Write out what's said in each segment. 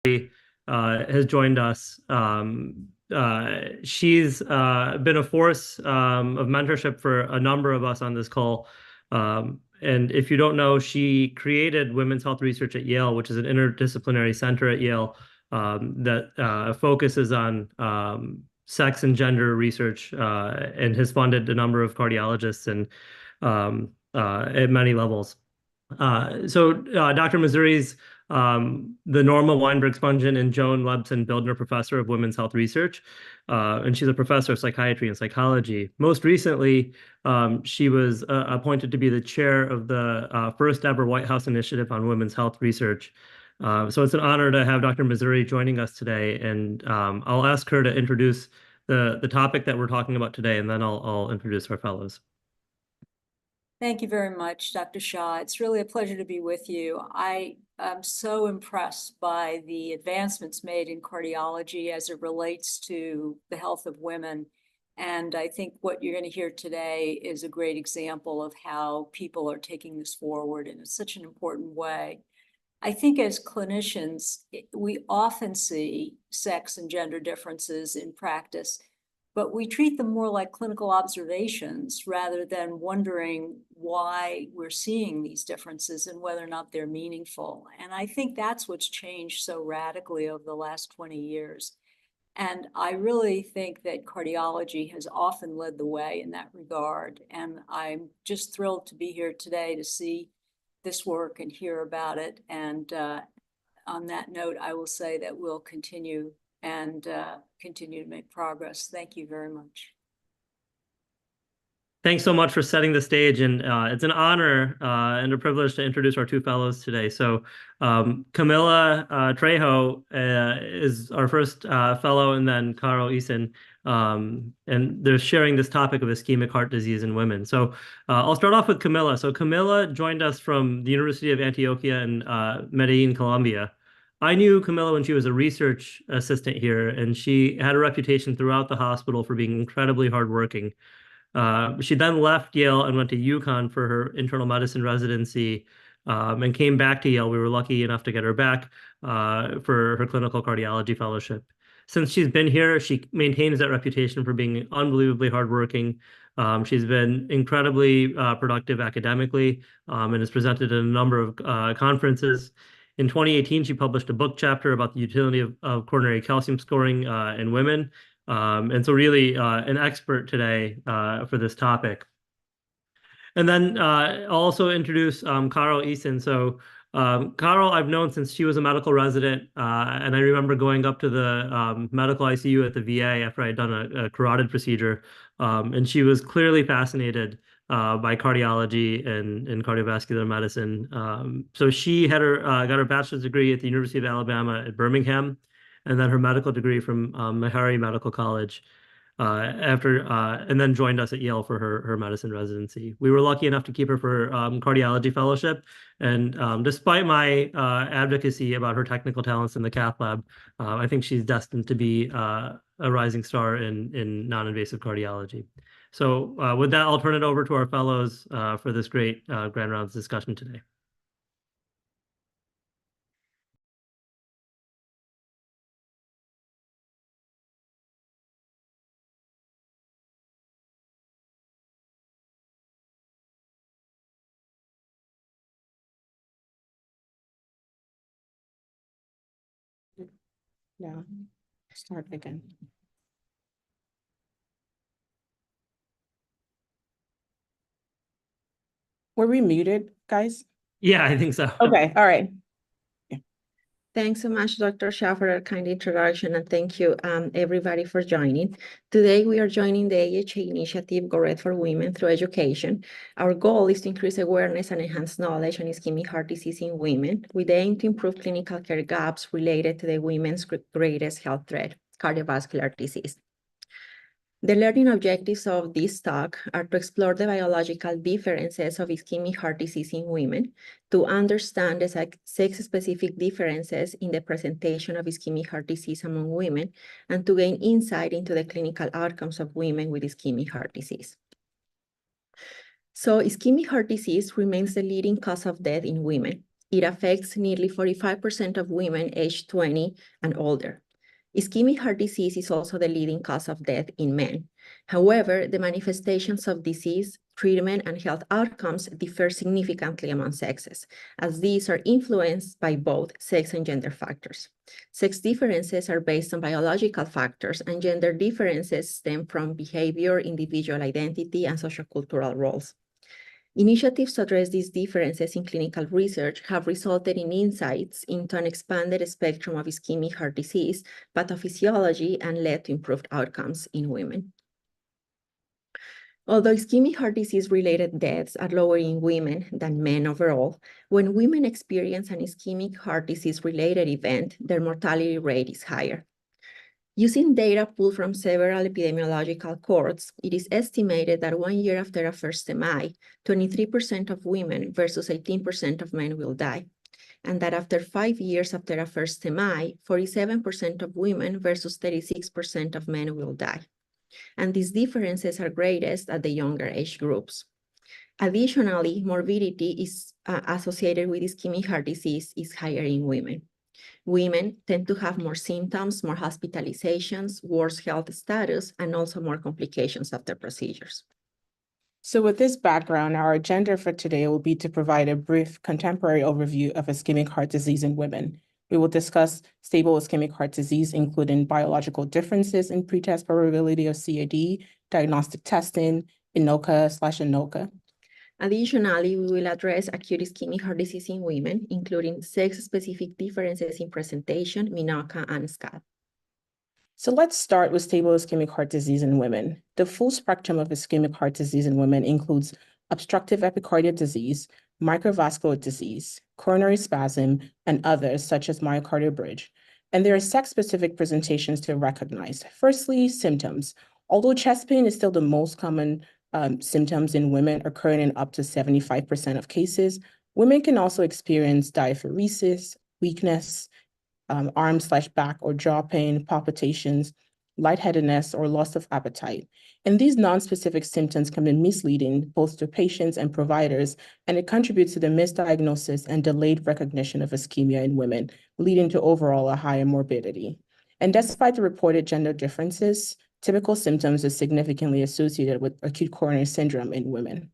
has joined us. She's been a force of mentorship for a number of us on this call. And if you don't know, she created women's health research at Yale, which is an interdisciplinary center at Yale that focuses on sex and gender research and has funded a number of cardiologists and at many levels. Dr. Missouri's the Norma Weinberg-Spungen and Joan Lebson-Bildner Professor of Women's Health Research, and she's a professor of psychiatry and psychology. Most recently, she was appointed to be the chair of the first ever White House Initiative on Women's Health Research. So it's an honor to have Dr. Missouri joining us today, and I'll ask her to introduce the topic that we're talking about today, and then I'll introduce our fellows. Thank you very much, Dr. Shah. It's really a pleasure to be with you. I am so impressed by the advancements made in cardiology as it relates to the health of women. And I think what you're going to hear today is a great example of how people are taking this forward in such an important way. I think as clinicians, we often see sex and gender differences in practice, but we treat them more like clinical observations rather than wondering why we're seeing these differences and whether or not they're meaningful. And I think that's what's changed so radically over the last 20 years. And I really think that cardiology has often led the way in that regard. And I'm just thrilled to be here today to see this work and hear about it. And on that note, I will say that we'll continue to make progress. Thank you very much. Thanks so much for setting the stage, and it's an honor and a privilege to introduce our two fellows today. So Camilla Trejo is our first fellow, and then Carl Eason, and they're sharing this topic of ischemic heart disease in women. So I'll start off with Camilla. So Camilla joined us from the University of Antioquia in Medellin, Colombia. I knew Camilla when she was a research assistant here, and she had a reputation throughout the hospital for being incredibly hardworking. She then left Yale and went to UConn for her internal medicine residency and came back to Yale. We were lucky enough to get her back for her clinical cardiology fellowship. Since she's been here, she maintains that reputation for being unbelievably hardworking. She's been incredibly productive academically and has presented at a number of conferences. In 2018, she published a book chapter about the utility of coronary calcium scoring in women. And so really an expert today for this topic. And then I'll also introduce Carl Eason. So Carl, I've known since she was a medical resident, and I remember going up to the medical ICU at the VA after I had done a carotid procedure, and she was clearly fascinated by cardiology and cardiovascular medicine. So she had got her bachelor's degree at the University of Alabama at Birmingham, and then her medical degree from Meharry Medical College and then joined us at Yale for her medicine residency. We were lucky enough to keep her for cardiology fellowship, and despite my advocacy about her technical talents in the cath lab, I think she's destined to be a rising star in non-invasive cardiology. So with that, I'll turn it over to our fellows for this great Grand Rounds discussion today. Yeah, start again. Were we muted, guys? Yeah, I think so. Okay, all right. Thanks so much, Dr. Shah, for a kind introduction, and thank you, everybody, for joining. Today, we are joining the AHA initiative, Go Red for Women Through Education. Our goal is to increase awareness and enhance knowledge on ischemic heart disease in women, with the aim to improve clinical care gaps related to the women's greatest health threat, cardiovascular disease. The learning objectives of this talk are to explore the biological differences of ischemic heart disease in women, to understand the sex-specific differences in the presentation of ischemic heart disease among women, and to gain insight into the clinical outcomes of women with ischemic heart disease. So ischemic heart disease remains the leading cause of death in women. It affects nearly 45% of women aged 20 and older. Ischemic heart disease is also the leading cause of death in men. However, the manifestations of disease, treatment, and health outcomes differ significantly among sexes, as these are influenced by both sex and gender factors. Sex differences are based on biological factors, and gender differences stem from behavior, individual identity, and sociocultural roles. Initiatives to address these differences in clinical research have resulted in insights into an expanded spectrum of ischemic heart disease, pathophysiology, and led to improved outcomes in women. Although ischemic heart disease-related deaths are lower in women than men overall, when women experience an ischemic heart disease-related event, their mortality rate is higher. Using data pulled from several epidemiological cohorts, it is estimated that 1 year after a first MI, 23% of women versus 18% of men will die, and that after 5 years after a first MI, 47% of women versus 36% of men will die. And these differences are greatest at the younger age groups. Additionally, morbidity is associated with ischemic heart disease is higher in women. Women tend to have more symptoms, more hospitalizations, worse health status, and also more complications after procedures. So with this background, our agenda for today will be to provide a brief contemporary overview of ischemic heart disease in women. We will discuss stable ischemic heart disease, including biological differences in pretest probability of CAD, diagnostic testing, INOCA/ANOCA. Additionally, we will address acute ischemic heart disease in women, including sex-specific differences in presentation, MINOCA, and SCAD. So let's start with stable ischemic heart disease in women. The full spectrum of ischemic heart disease in women includes obstructive epicardial disease, microvascular disease, coronary spasm, and others such as myocardial bridge. And there are sex-specific presentations to recognize. Firstly, symptoms. Although chest pain is still the most common symptoms in women, occurring in up to 75% of cases, women can also experience diaphoresis, weakness, arm/back or jaw pain, palpitations, lightheadedness, or loss of appetite. And these non-specific symptoms can be misleading both to patients and providers, and it contributes to the misdiagnosis and delayed recognition of ischemia in women, leading to overall a higher morbidity. And despite the reported gender differences, typical symptoms are significantly associated with acute coronary syndrome in women.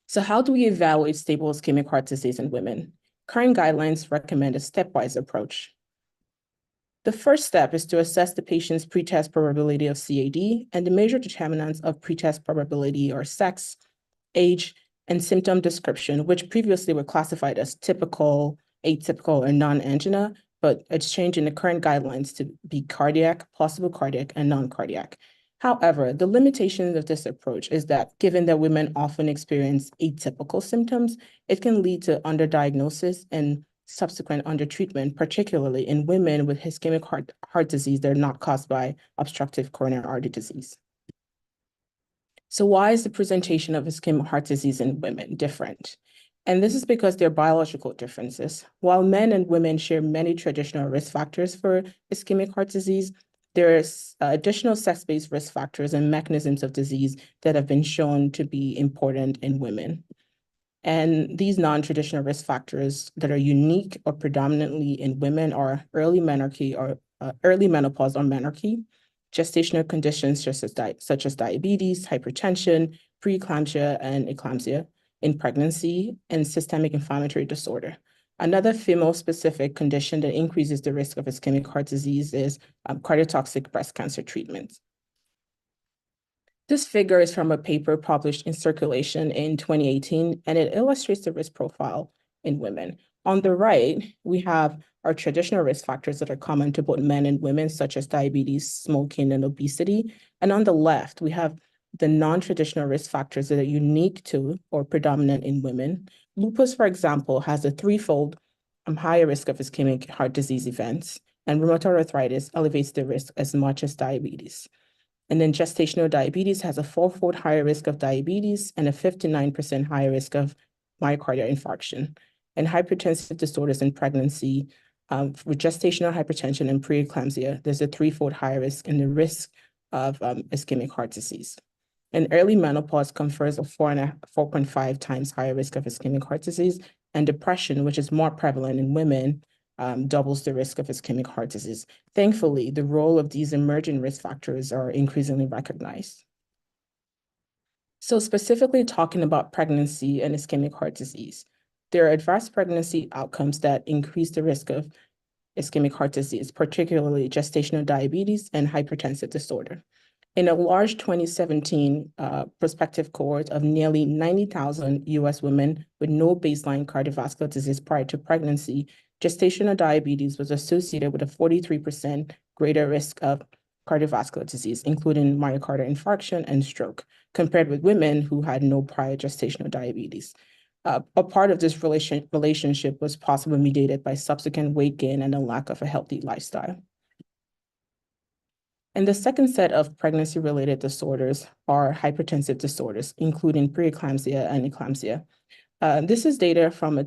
So how do we evaluate stable ischemic heart disease in women? Current guidelines recommend a stepwise approach. The first step is to assess the patient's pretest probability of CAD, and the major determinants of pretest probability are sex, age, and symptom description, which previously were classified as typical, atypical, or non-angina, but it's changed in the current guidelines to be cardiac, plausible cardiac, and non-cardiac. However, the limitation of this approach is that given that women often experience atypical symptoms, it can lead to underdiagnosis and subsequent undertreatment, particularly in women with ischemic heart disease that are not caused by obstructive coronary artery disease. So why is the presentation of ischemic heart disease in women different? And this is because there are biological differences. While men and women share many traditional risk factors for ischemic heart disease, there's additional sex-based risk factors and mechanisms of disease that have been shown to be important in women. And these non-traditional risk factors that are unique or predominantly in women are early menarche or early menopause or menarche, gestational conditions such as diabetes, hypertension, preeclampsia, and eclampsia in pregnancy, and systemic inflammatory disorder. Another female-specific condition that increases the risk of ischemic heart disease is cardiotoxic breast cancer treatment. This figure is from a paper published in Circulation in 2018, and it illustrates the risk profile in women. On the right, we have our traditional risk factors that are common to both men and women, such as diabetes, smoking, and obesity. And on the left, we have the non-traditional risk factors that are unique to or predominant in women. Lupus, for example, has a threefold higher risk of ischemic heart disease events, and rheumatoid arthritis elevates the risk as much as diabetes. And then gestational diabetes has a fourfold higher risk of diabetes and a 59% higher risk of myocardial infarction. And hypertensive disorders in pregnancy, with gestational hypertension and preeclampsia, there's a threefold higher risk in the risk of ischemic heart disease. And early menopause confers a 4.5 times higher risk of ischemic heart disease, and depression, which is more prevalent in women, doubles the risk of ischemic heart disease. Thankfully, the role of these emerging risk factors are increasingly recognized. So specifically talking about pregnancy and ischemic heart disease, there are adverse pregnancy outcomes that increase the risk of ischemic heart disease, particularly gestational diabetes and hypertensive disorder. In a large 2017 prospective cohort of nearly 90,000 US women with no baseline cardiovascular disease prior to pregnancy, gestational diabetes was associated with a 43% greater risk of cardiovascular disease, including myocardial infarction and stroke, compared with women who had no prior gestational diabetes. A part of this relationship was possibly mediated by subsequent weight gain and a lack of a healthy lifestyle. And the second set of pregnancy-related disorders are hypertensive disorders, including preeclampsia and eclampsia. This is data from a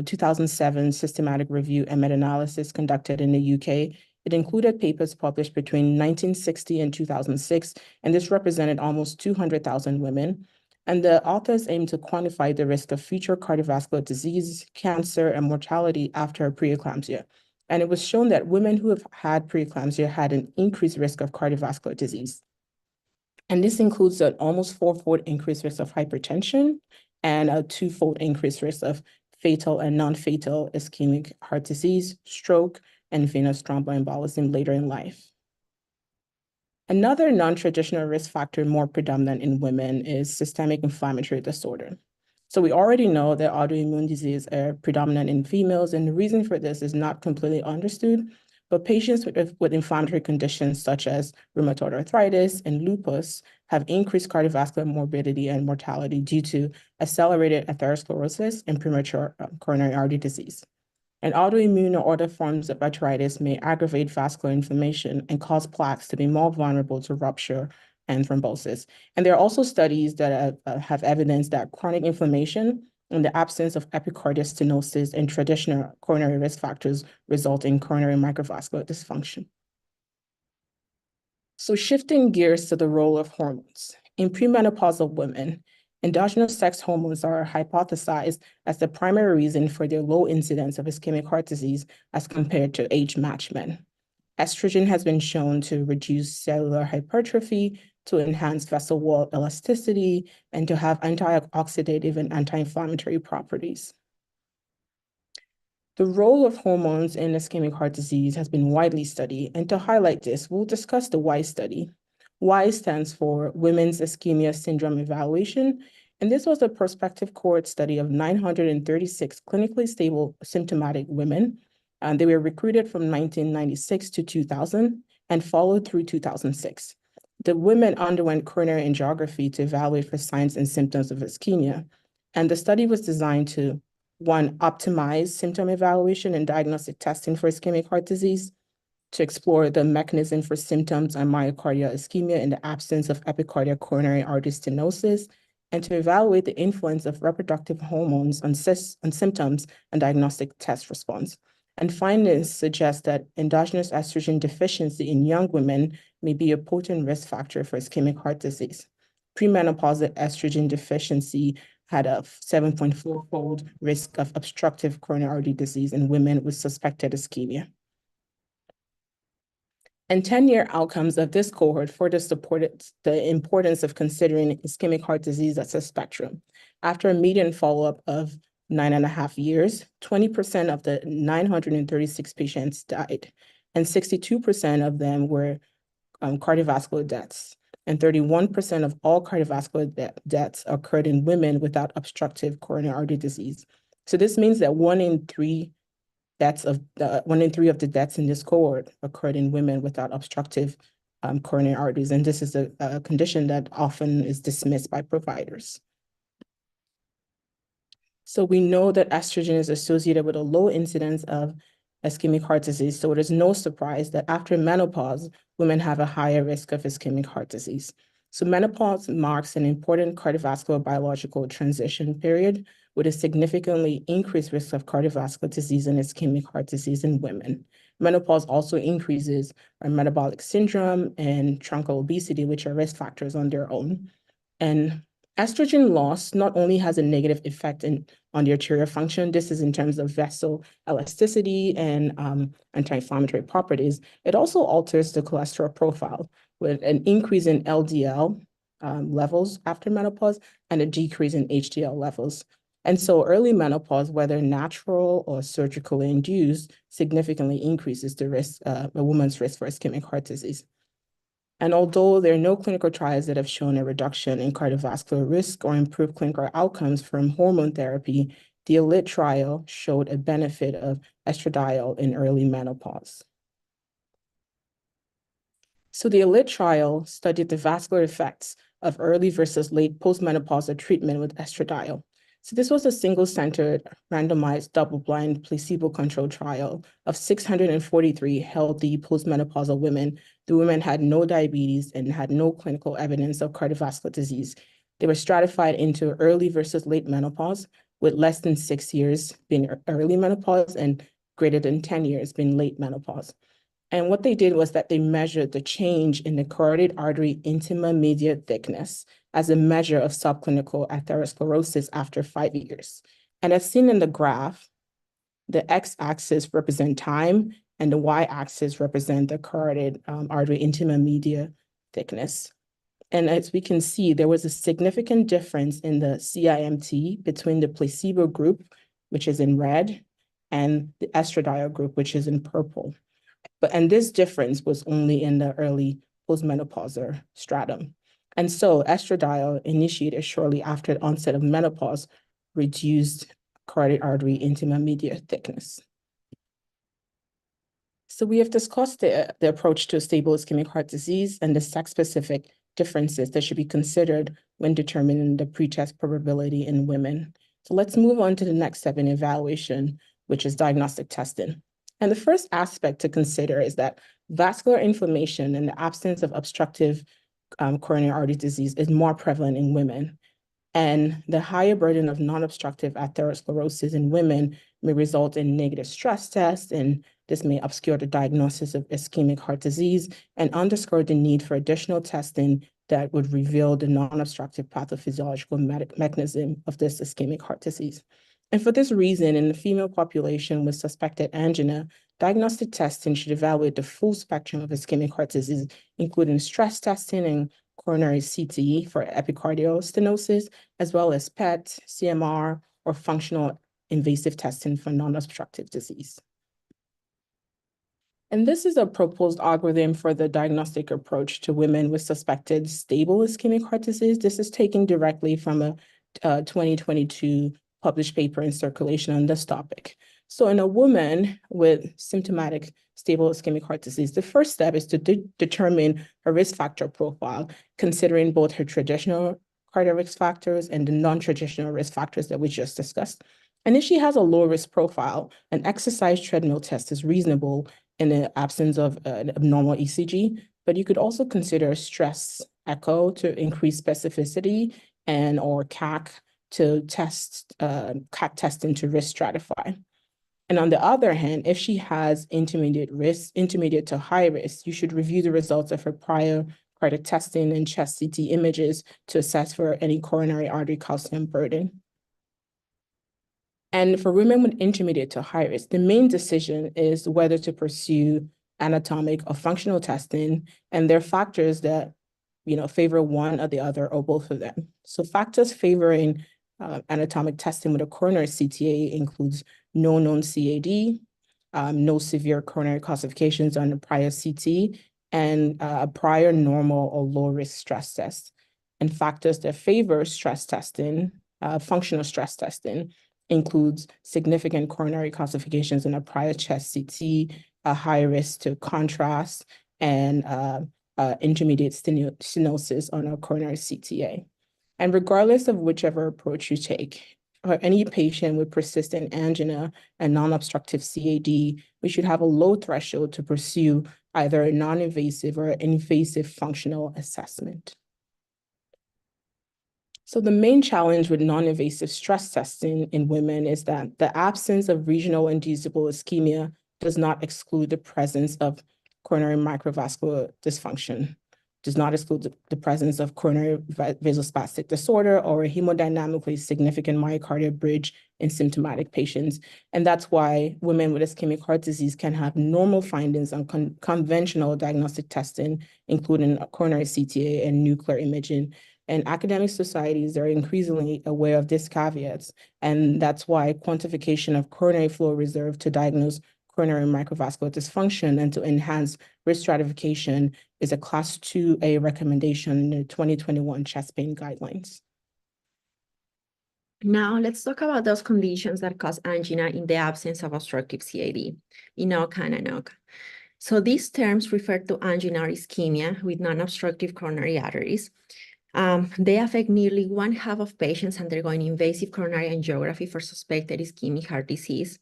2007 systematic review and meta-analysis conducted in the UK. It included papers published between 1960 and 2006, and this represented almost 200,000 women. And the authors aimed to quantify the risk of future cardiovascular disease, cancer, and mortality after preeclampsia. And it was shown that women who have had preeclampsia had an increased risk of cardiovascular disease. And this includes an almost four-fold increased risk of hypertension and a two-fold increased risk of fatal and non-fatal ischemic heart disease, stroke, and venous thromboembolism later in life. Another non-traditional risk factor more predominant in women is systemic inflammatory disorder. So we already know that autoimmune disease are predominant in females, and the reason for this is not completely understood, but patients with inflammatory conditions such as rheumatoid arthritis and lupus have increased cardiovascular morbidity and mortality due to accelerated atherosclerosis and premature coronary artery disease. And autoimmune or other forms of arthritis may aggravate vascular inflammation and cause plaques to be more vulnerable to rupture and thrombosis. And there are also studies that have evidence that chronic inflammation in the absence of epicardial stenosis and traditional coronary risk factors result in coronary microvascular dysfunction. So shifting gears to the role of hormones. In premenopausal women, endogenous sex hormones are hypothesized as the primary reason for their low incidence of ischemic heart disease as compared to age-matched men. Estrogen has been shown to reduce cellular hypertrophy, to enhance vessel wall elasticity, and to have antioxidative and anti-inflammatory properties. The role of hormones in ischemic heart disease has been widely studied, and to highlight this, we'll discuss the WISE study. WISE stands for Women's Ischemia Syndrome Evaluation, and this was a prospective cohort study of 936 clinically stable symptomatic women. And they were recruited from 1996 to 2000 and followed through 2006. The women underwent coronary angiography to evaluate for signs and symptoms of ischemia, and the study was designed to, one, optimize symptom evaluation and diagnostic testing for ischemic heart disease, to explore the mechanism for symptoms and myocardial ischemia in the absence of epicardial coronary artery stenosis, and to evaluate the influence of reproductive hormones on symptoms and diagnostic test response. And findings suggest that endogenous estrogen deficiency in young women may be a potent risk factor for ischemic heart disease. Premenopausal estrogen deficiency had a 7.4-fold risk of obstructive coronary artery disease in women with suspected ischemia. And 10-year outcomes of this cohort further supported the importance of considering ischemic heart disease as a spectrum. After a median follow-up of 9.5 years, 20% of the 936 patients died, and 62% of them were cardiovascular deaths, and 31% of all cardiovascular deaths occurred in women without obstructive coronary artery disease. So this means that 1 in 3 of the deaths in this cohort occurred in women without obstructive coronary arteries, and this is a condition that often is dismissed by providers. So we know that estrogen is associated with a low incidence of ischemic heart disease, so it is no surprise that after menopause, women have a higher risk of ischemic heart disease. So menopause marks an important cardiovascular biological transition period with a significantly increased risk of cardiovascular disease and ischemic heart disease in women. Menopause also increases our metabolic syndrome and truncal obesity, which are risk factors on their own. And Estrogen loss not only has a negative effect on the arterial function, this is in terms of vessel elasticity and anti-inflammatory properties, it also alters the cholesterol profile with an increase in LDL levels after menopause and a decrease in HDL levels. And so early menopause, whether natural or surgically induced, significantly increases the risk, a woman's risk for ischemic heart disease. And although there are no clinical trials that have shown a reduction in cardiovascular risk or improved clinical outcomes from hormone therapy, the ELITE trial showed a benefit of estradiol in early menopause. So the ELITE trial studied the vascular effects of early versus late postmenopausal treatment with estradiol. So this was a single-centered, randomized, double-blind, placebo-controlled trial of 643 healthy postmenopausal women. The women had no diabetes and had no clinical evidence of cardiovascular disease. They were stratified into early versus late menopause, with less than 6 years being early menopause and greater than 10 years being late menopause. And what they did was that they measured the change in the carotid artery intima media thickness as a measure of subclinical atherosclerosis after 5 years. And as seen in the graph, the x-axis represent time and the y-axis represent the carotid artery intima media thickness. And as we can see, there was a significant difference in the CIMT between the placebo group, which is in red, and the estradiol group, which is in purple. And this difference was only in the early postmenopausal stratum. And so estradiol initiated shortly after the onset of menopause reduced carotid artery intima media thickness. So we have discussed the approach to stable ischemic heart disease and the sex-specific differences that should be considered when determining the pretest probability in women. So let's move on to the next step in evaluation, which is diagnostic testing. And the first aspect to consider is that vascular inflammation and the absence of obstructive coronary artery disease is more prevalent in women. And the higher burden of non-obstructive atherosclerosis in women may result in negative stress tests, and this may obscure the diagnosis of ischemic heart disease and underscore the need for additional testing that would reveal the non-obstructive pathophysiological mechanism of this ischemic heart disease. And for this reason, in the female population with suspected angina, diagnostic testing should evaluate the full spectrum of ischemic heart disease, including stress testing and coronary CT for epicardial stenosis, as well as PET, CMR, or functional invasive testing for non-obstructive disease. And this is a proposed algorithm for the diagnostic approach to women with suspected stable ischemic heart disease. This is taken directly from a 2022 published paper in Circulation on this topic. So in a woman with symptomatic stable ischemic heart disease, the first step is to determine her risk factor profile, considering both her traditional cardiac risk factors and the non-traditional risk factors that we just discussed. And if she has a low risk profile, an exercise treadmill test is reasonable in the absence of an abnormal ECG, but you could also consider stress echo to increase specificity and or CAC to test CAC testing to risk stratify. And on the other hand, if she has intermediate to high risk, you should review the results of her prior cardiac testing and chest CT images to assess for any coronary artery calcium burden. And for women with intermediate to high risk, the main decision is whether to pursue anatomic or functional testing, and there are factors that favor one or the other or both of them. So factors favoring anatomic testing with a coronary CTA includes no known CAD, no severe coronary calcifications on a prior CT, and a prior normal or low risk stress test. And factors that favor stress testing, functional stress testing, includes significant coronary calcifications in a prior chest CT, a high risk to contrast, and intermediate stenosis on a coronary CTA. And regardless of whichever approach you take, or any patient with persistent angina and non-obstructive CAD, we should have a low threshold to pursue either a non-invasive or invasive functional assessment. So the main challenge with non-invasive stress testing in women is that the absence of regional inducible ischemia does not exclude the presence of coronary microvascular dysfunction. does not exclude the presence of coronary vasospastic disorder or a hemodynamically significant myocardial bridge in symptomatic patients. And that's why women with ischemic heart disease can have normal findings on conventional diagnostic testing, including coronary CTA and nuclear imaging. And academic societies are increasingly aware of these caveats. And that's why quantification of coronary flow reserve to diagnose coronary microvascular dysfunction and to enhance risk stratification is a Class 2A recommendation in the 2021 chest pain guidelines. Now, let's talk about those conditions that cause angina in the absence of obstructive CAD, INOCA and ANOCA. So these terms refer to angina or ischemia with non-obstructive coronary arteries. They affect nearly 1/2 of patients undergoing invasive coronary angiography for suspected ischemic heart disease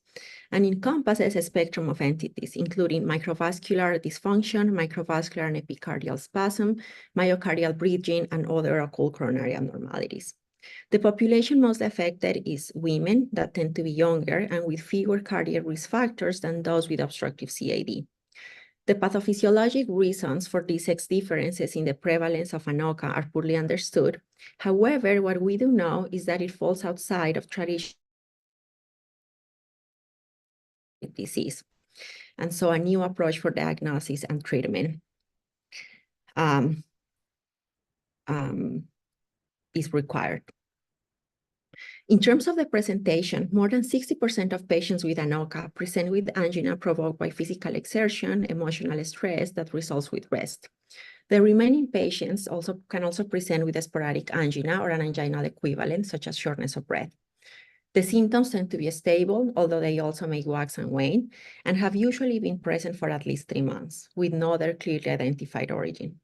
and encompasses a spectrum of entities, including microvascular dysfunction, microvascular and epicardial spasm, myocardial bridging, and other occult coronary abnormalities. The population most affected is women that tend to be younger and with fewer cardiac risk factors than those with obstructive CAD. The pathophysiologic reasons for these sex differences in the prevalence of ANOCA are poorly understood. However, what we do know is that it falls outside of traditional disease. And so a new approach for diagnosis and treatment is required. In terms of the presentation, more than 60% of patients with ANOCA present with angina provoked by physical exertion, emotional stress that results with rest. The remaining patients can also present with a sporadic angina or an anginal equivalent, such as shortness of breath. The symptoms tend to be stable, although they also may wax and wane, and have usually been present for at least 3 months, with no other clearly identified origin.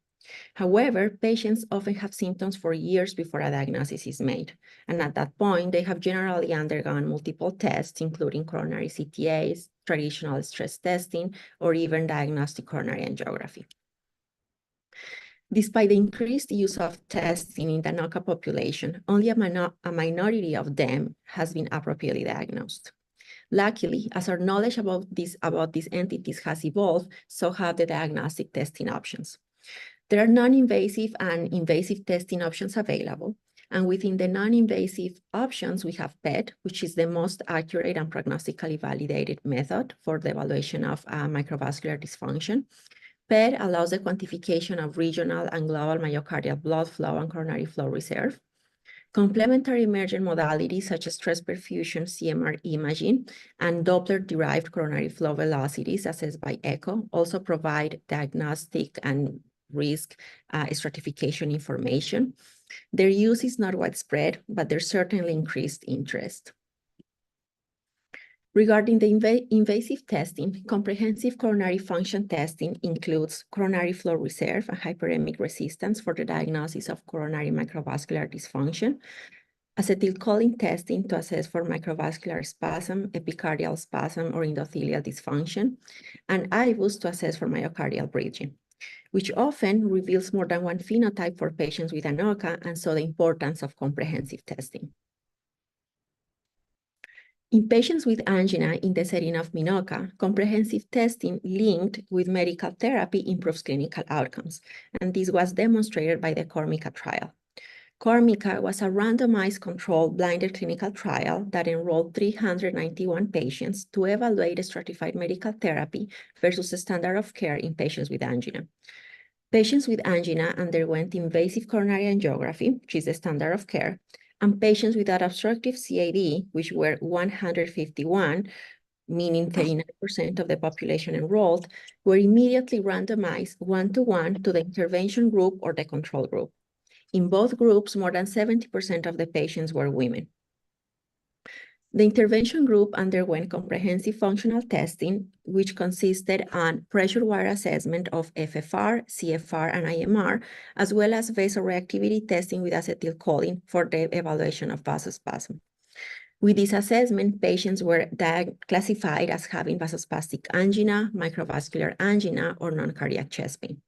However, patients often have symptoms for years before a diagnosis is made, and at that point, they have generally undergone multiple tests, including coronary CTAs, traditional stress testing, or even diagnostic coronary angiography. Despite the increased use of testing in the ANOCA population, only a minority of them has been appropriately diagnosed. Luckily, as our knowledge about these entities has evolved, so have the diagnostic testing options. There are non-invasive and invasive testing options available, and within the non-invasive options, we have PET, which is the most accurate and prognostically validated method for the evaluation of microvascular dysfunction. PET allows the quantification of regional and global myocardial blood flow and coronary flow reserve. Complementary emergent modalities such as stress perfusion, CMR imaging, and Doppler-derived coronary flow velocities assessed by echo also provide diagnostic and risk stratification information. Their use is not widespread, but there's certainly increased interest. Regarding the invasive testing, comprehensive coronary function testing includes coronary flow reserve and hyperemic resistance for the diagnosis of coronary microvascular dysfunction, acetylcholine testing to assess for microvascular spasm, epicardial spasm, or endothelial dysfunction, and IVUS to assess for myocardial bridging, which often reveals more than one phenotype for patients with ANOCA, and so the importance of comprehensive testing. In patients with angina in the setting of MINOCA, comprehensive testing linked with medical therapy improves clinical outcomes, and this was demonstrated by the CORMICA trial. CORMICA was a randomized controlled blinded clinical trial that enrolled 391 patients to evaluate stratified medical therapy versus the standard of care in patients with angina. Patients with angina underwent invasive coronary angiography, which is the standard of care, and patients without obstructive CAD, which were 151, meaning 39% of the population enrolled, were immediately randomized 1-to-1 to the intervention group or the control group. In both groups, more than 70% of the patients were women. The intervention group underwent comprehensive functional testing, which consisted on pressure wire assessment of FFR, CFR, and IMR, as well as vasoreactivity testing with acetylcholine for the evaluation of vasospasm. With this assessment, patients were classified as having vasospastic angina, microvascular angina, or non-cardiac chest pain.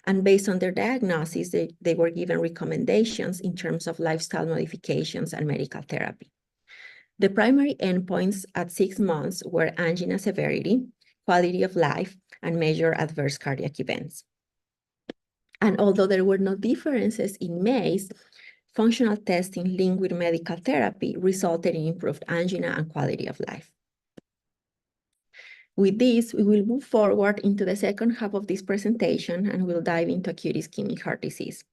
And based on their diagnosis, they were given recommendations in terms of lifestyle modifications and medical therapy. The primary endpoints at 6 months were angina severity, quality of life, and measured adverse cardiac events. And although there were no differences in MACE, functional testing linked with medical therapy resulted in improved angina and quality of life. With this, we will move forward into the second half of this presentation and we'll dive into acute ischemic heart disease.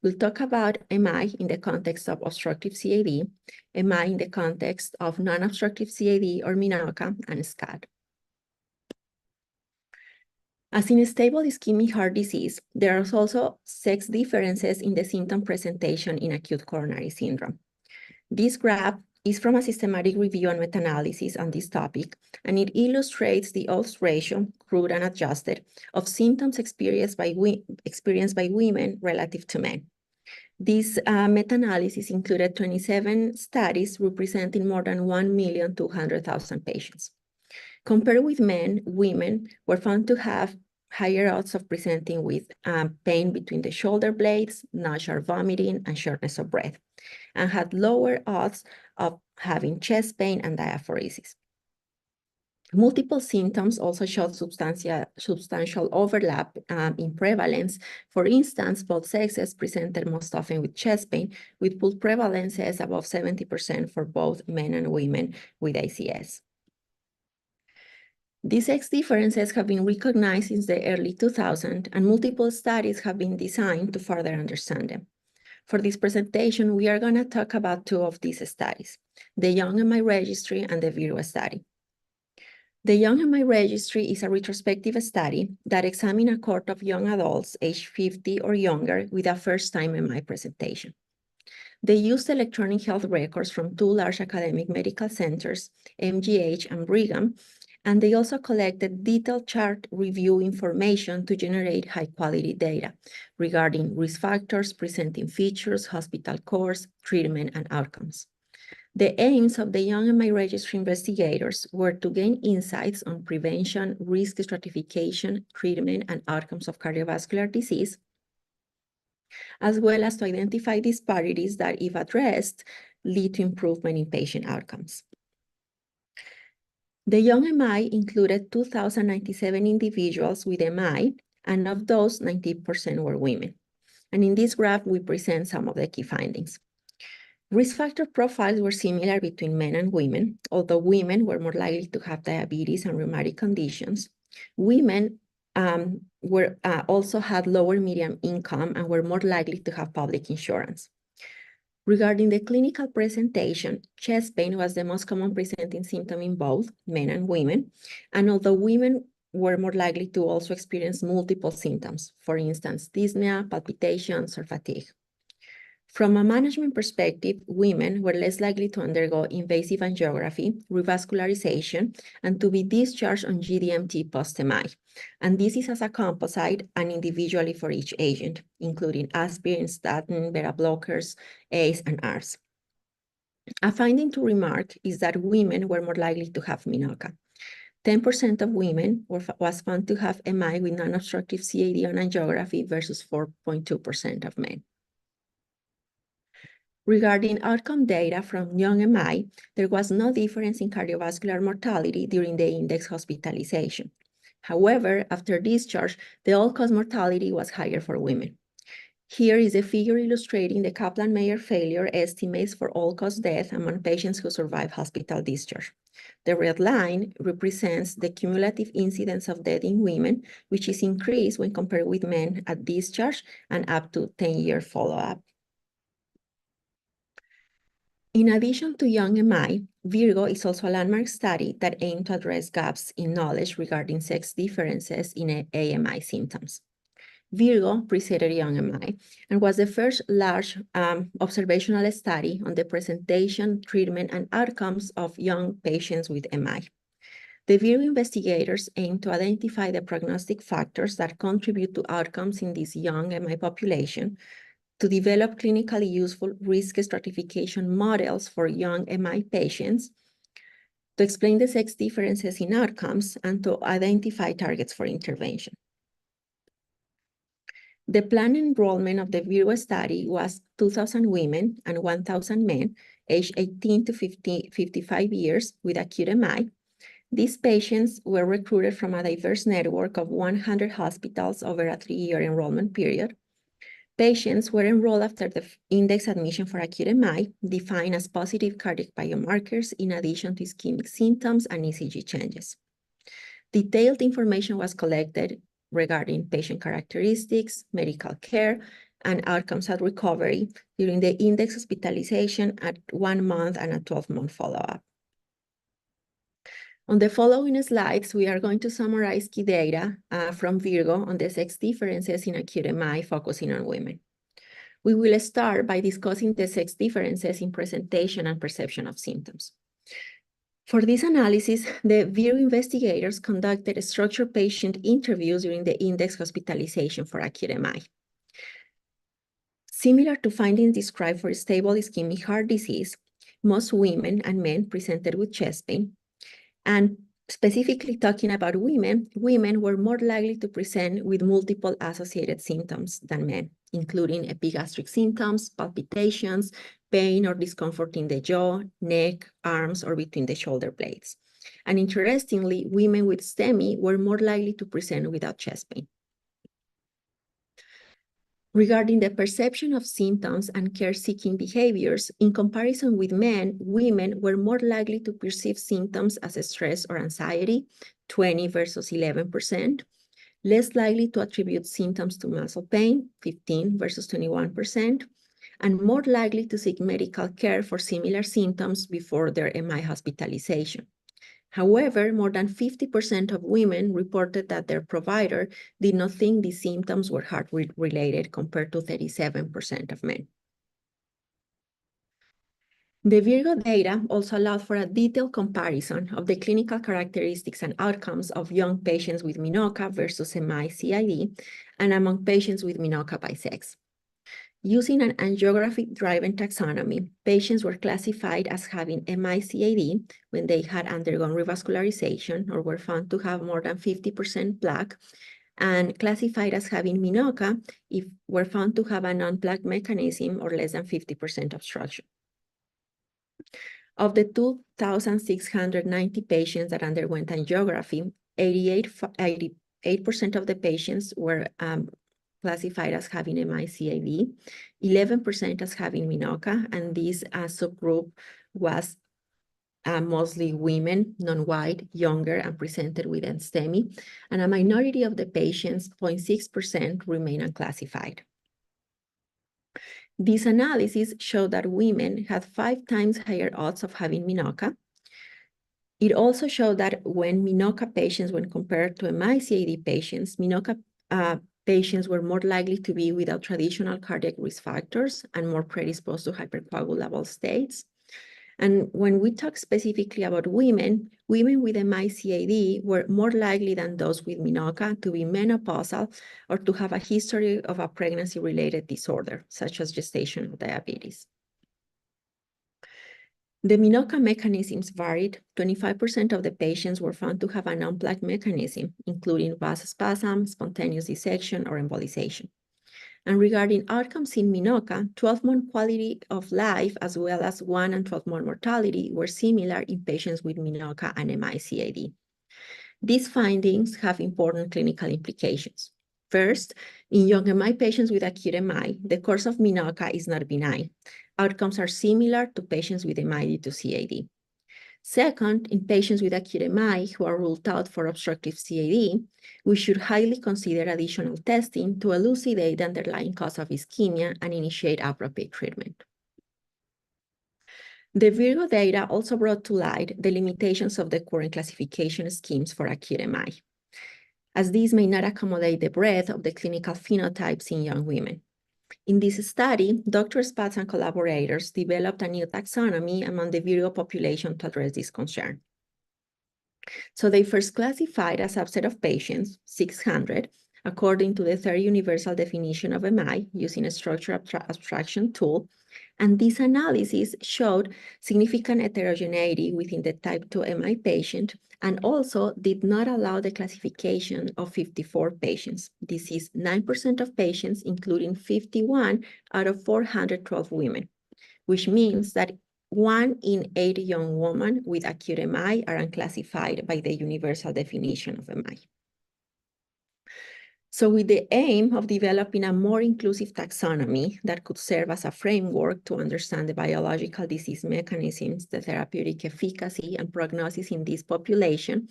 We'll talk about MI in the context of obstructive CAD, MI in the context of non-obstructive CAD or MINOCA, and SCAD. As in stable ischemic heart disease, there are also sex differences in the symptom presentation in acute coronary syndrome. This graph is from a systematic review and meta-analysis on this topic, and it illustrates the odds ratio, crude and adjusted, of symptoms experienced by women relative to men. This meta-analysis included 27 studies representing more than 1,200,000 patients. Compared with men, women were found to have higher odds of presenting with pain between the shoulder blades, nausea or vomiting, and shortness of breath, and had lower odds of having chest pain and diaphoresis. Multiple symptoms also showed substantial overlap in prevalence. For instance, both sexes presented most often with chest pain, with pooled prevalences above 70% for both men and women with ACS. These sex differences have been recognized since the early 2000s, and multiple studies have been designed to further understand them. For this presentation, we are going to talk about two of these studies, the Young MI Registry and the Virgo study. The Young MI Registry is a retrospective study that examined a cohort of young adults aged 50 or younger with a first-time MI presentation. They used electronic health records from two large academic medical centers, MGH and Brigham, and they also collected detailed chart review information to generate high-quality data regarding risk factors, presenting features, hospital course, treatment, and outcomes. The aims of the Young MI Registry investigators were to gain insights on prevention, risk stratification, treatment, and outcomes of cardiovascular disease, as well as to identify disparities that, if addressed, lead to improvement in patient outcomes. The Young MI included 2,097 individuals with MI, and of those, 90% were women. And in this graph, we present some of the key findings. Risk factor profiles were similar between men and women, although women were more likely to have diabetes and rheumatic conditions. Women also had lower median income and were more likely to have public insurance. Regarding the clinical presentation, chest pain was the most common presenting symptom in both men and women, and although women were more likely to also experience multiple symptoms, for instance, dyspnea, palpitations, or fatigue. From a management perspective, women were less likely to undergo invasive angiography, revascularization, and to be discharged on GDMT post-MI. And this is as a composite and individually for each agent, including aspirin, statin, beta blockers, ACE, and ARBs. A finding to remark is that women were more likely to have MINOCA. 10% of women was found to have MI with non-obstructive CAD on angiography versus 4.2% of men. Regarding outcome data from Young MI, there was no difference in cardiovascular mortality during the index hospitalization. However, after discharge, the all-cause mortality was higher for women. Here is a figure illustrating the Kaplan-Meier failure estimates for all-cause death among patients who survive hospital discharge. The red line represents the cumulative incidence of death in women, which is increased when compared with men at discharge and up to 10-year follow-up. In addition to Young MI, Virgo is also a landmark study that aimed to address gaps in knowledge regarding sex differences in AMI symptoms. Virgo preceded Young MI and was the first large observational study on the presentation, treatment, and outcomes of young patients with MI. The Virgo investigators aimed to identify the prognostic factors that contribute to outcomes in this young MI population, to develop clinically useful risk stratification models for young MI patients, to explain the sex differences in outcomes, and to identify targets for intervention. The planned enrollment of the Virgo study was 2,000 women and 1,000 men, aged 18 to 55 years with acute MI. These patients were recruited from a diverse network of 100 hospitals over a 3-year enrollment period. Patients were enrolled after the index admission for acute MI, defined as positive cardiac biomarkers in addition to ischemic symptoms and ECG changes. Detailed information was collected regarding patient characteristics, medical care, and outcomes at recovery during the index hospitalization at 1 month and a 12-month follow-up. On the following slides, we are going to summarize key data from Virgo on the sex differences in acute MI, focusing on women. We will start by discussing the sex differences in presentation and perception of symptoms. For this analysis, the Virgo investigators conducted structured patient interviews during the index hospitalization for acute MI. Similar to findings described for stable ischemic heart disease, most women and men presented with chest pain. And specifically talking about women were more likely to present with multiple associated symptoms than men, including epigastric symptoms, palpitations, pain or discomfort in the jaw, neck, arms, or between the shoulder blades. And interestingly, women with STEMI were more likely to present without chest pain. Regarding the perception of symptoms and care-seeking behaviors, in comparison with men, women were more likely to perceive symptoms as stress or anxiety, 20 versus 11%, less likely to attribute symptoms to muscle pain, 15 versus 21%, and more likely to seek medical care for similar symptoms before their MI hospitalization. However, more than 50% of women reported that their provider did not think these symptoms were heart-related, compared to 37% of men. The Virgo data also allowed for a detailed comparison of the clinical characteristics and outcomes of young patients with MINOCA versus MI-CID and among patients with MINOCA by sex. Using an angiography-driven taxonomy, patients were classified as having MI-CAD when they had undergone revascularization or were found to have more than 50% plaque, and classified as having MINOCA if were found to have a non-plaque mechanism or less than 50% obstruction. Of the 2,690 patients that underwent angiography, 88% of the patients were classified as having MI-CAD, 11% as having MINOCA, and this subgroup was mostly women, non-white, younger, and presented with STEMI, and a minority of the patients, 0.6%, remain unclassified. This analysis showed that women had 5 times higher odds of having MINOCA. It also showed that when MINOCA patients, when compared to MI-CAD patients, MINOCA patients were more likely to be without traditional cardiac risk factors and more predisposed to hypercoagulable states. And when we talk specifically about women with MI-CAD were more likely than those with MINOCA to be menopausal or to have a history of a pregnancy-related disorder, such as gestational diabetes. The MINOCA mechanisms varied. 25% of the patients were found to have a non-plaque mechanism, including vasospasm, spontaneous dissection, or embolization. And regarding outcomes in MINOCA, 12-month quality of life, as well as 1 and 12-month mortality, were similar in patients with MINOCA and MI-CAD. These findings have important clinical implications. First, in young MI patients with acute MI, the course of MINOCA is not benign. Outcomes are similar to patients with MI to CAD. Second, in patients with acute MI who are ruled out for obstructive CAD, we should highly consider additional testing to elucidate the underlying cause of ischemia and initiate appropriate treatment. The Virgo data also brought to light the limitations of the current classification schemes for acute MI, as these may not accommodate the breadth of the clinical phenotypes in young women. In this study, Dr. Spatz and collaborators developed a new taxonomy among the Virgo population to address this concern. So they first classified a subset of patients, 600, according to the third universal definition of MI using a structural abstraction tool. And this analysis showed significant heterogeneity within the type 2 MI patient and also did not allow the classification of 54 patients. This is 9% of patients, including 51 out of 412 women, which means that 1 in 8 young women with acute MI are unclassified by the universal definition of MI. So with the aim of developing a more inclusive taxonomy that could serve as a framework to understand the biological disease mechanisms, the therapeutic efficacy, and prognosis in this population,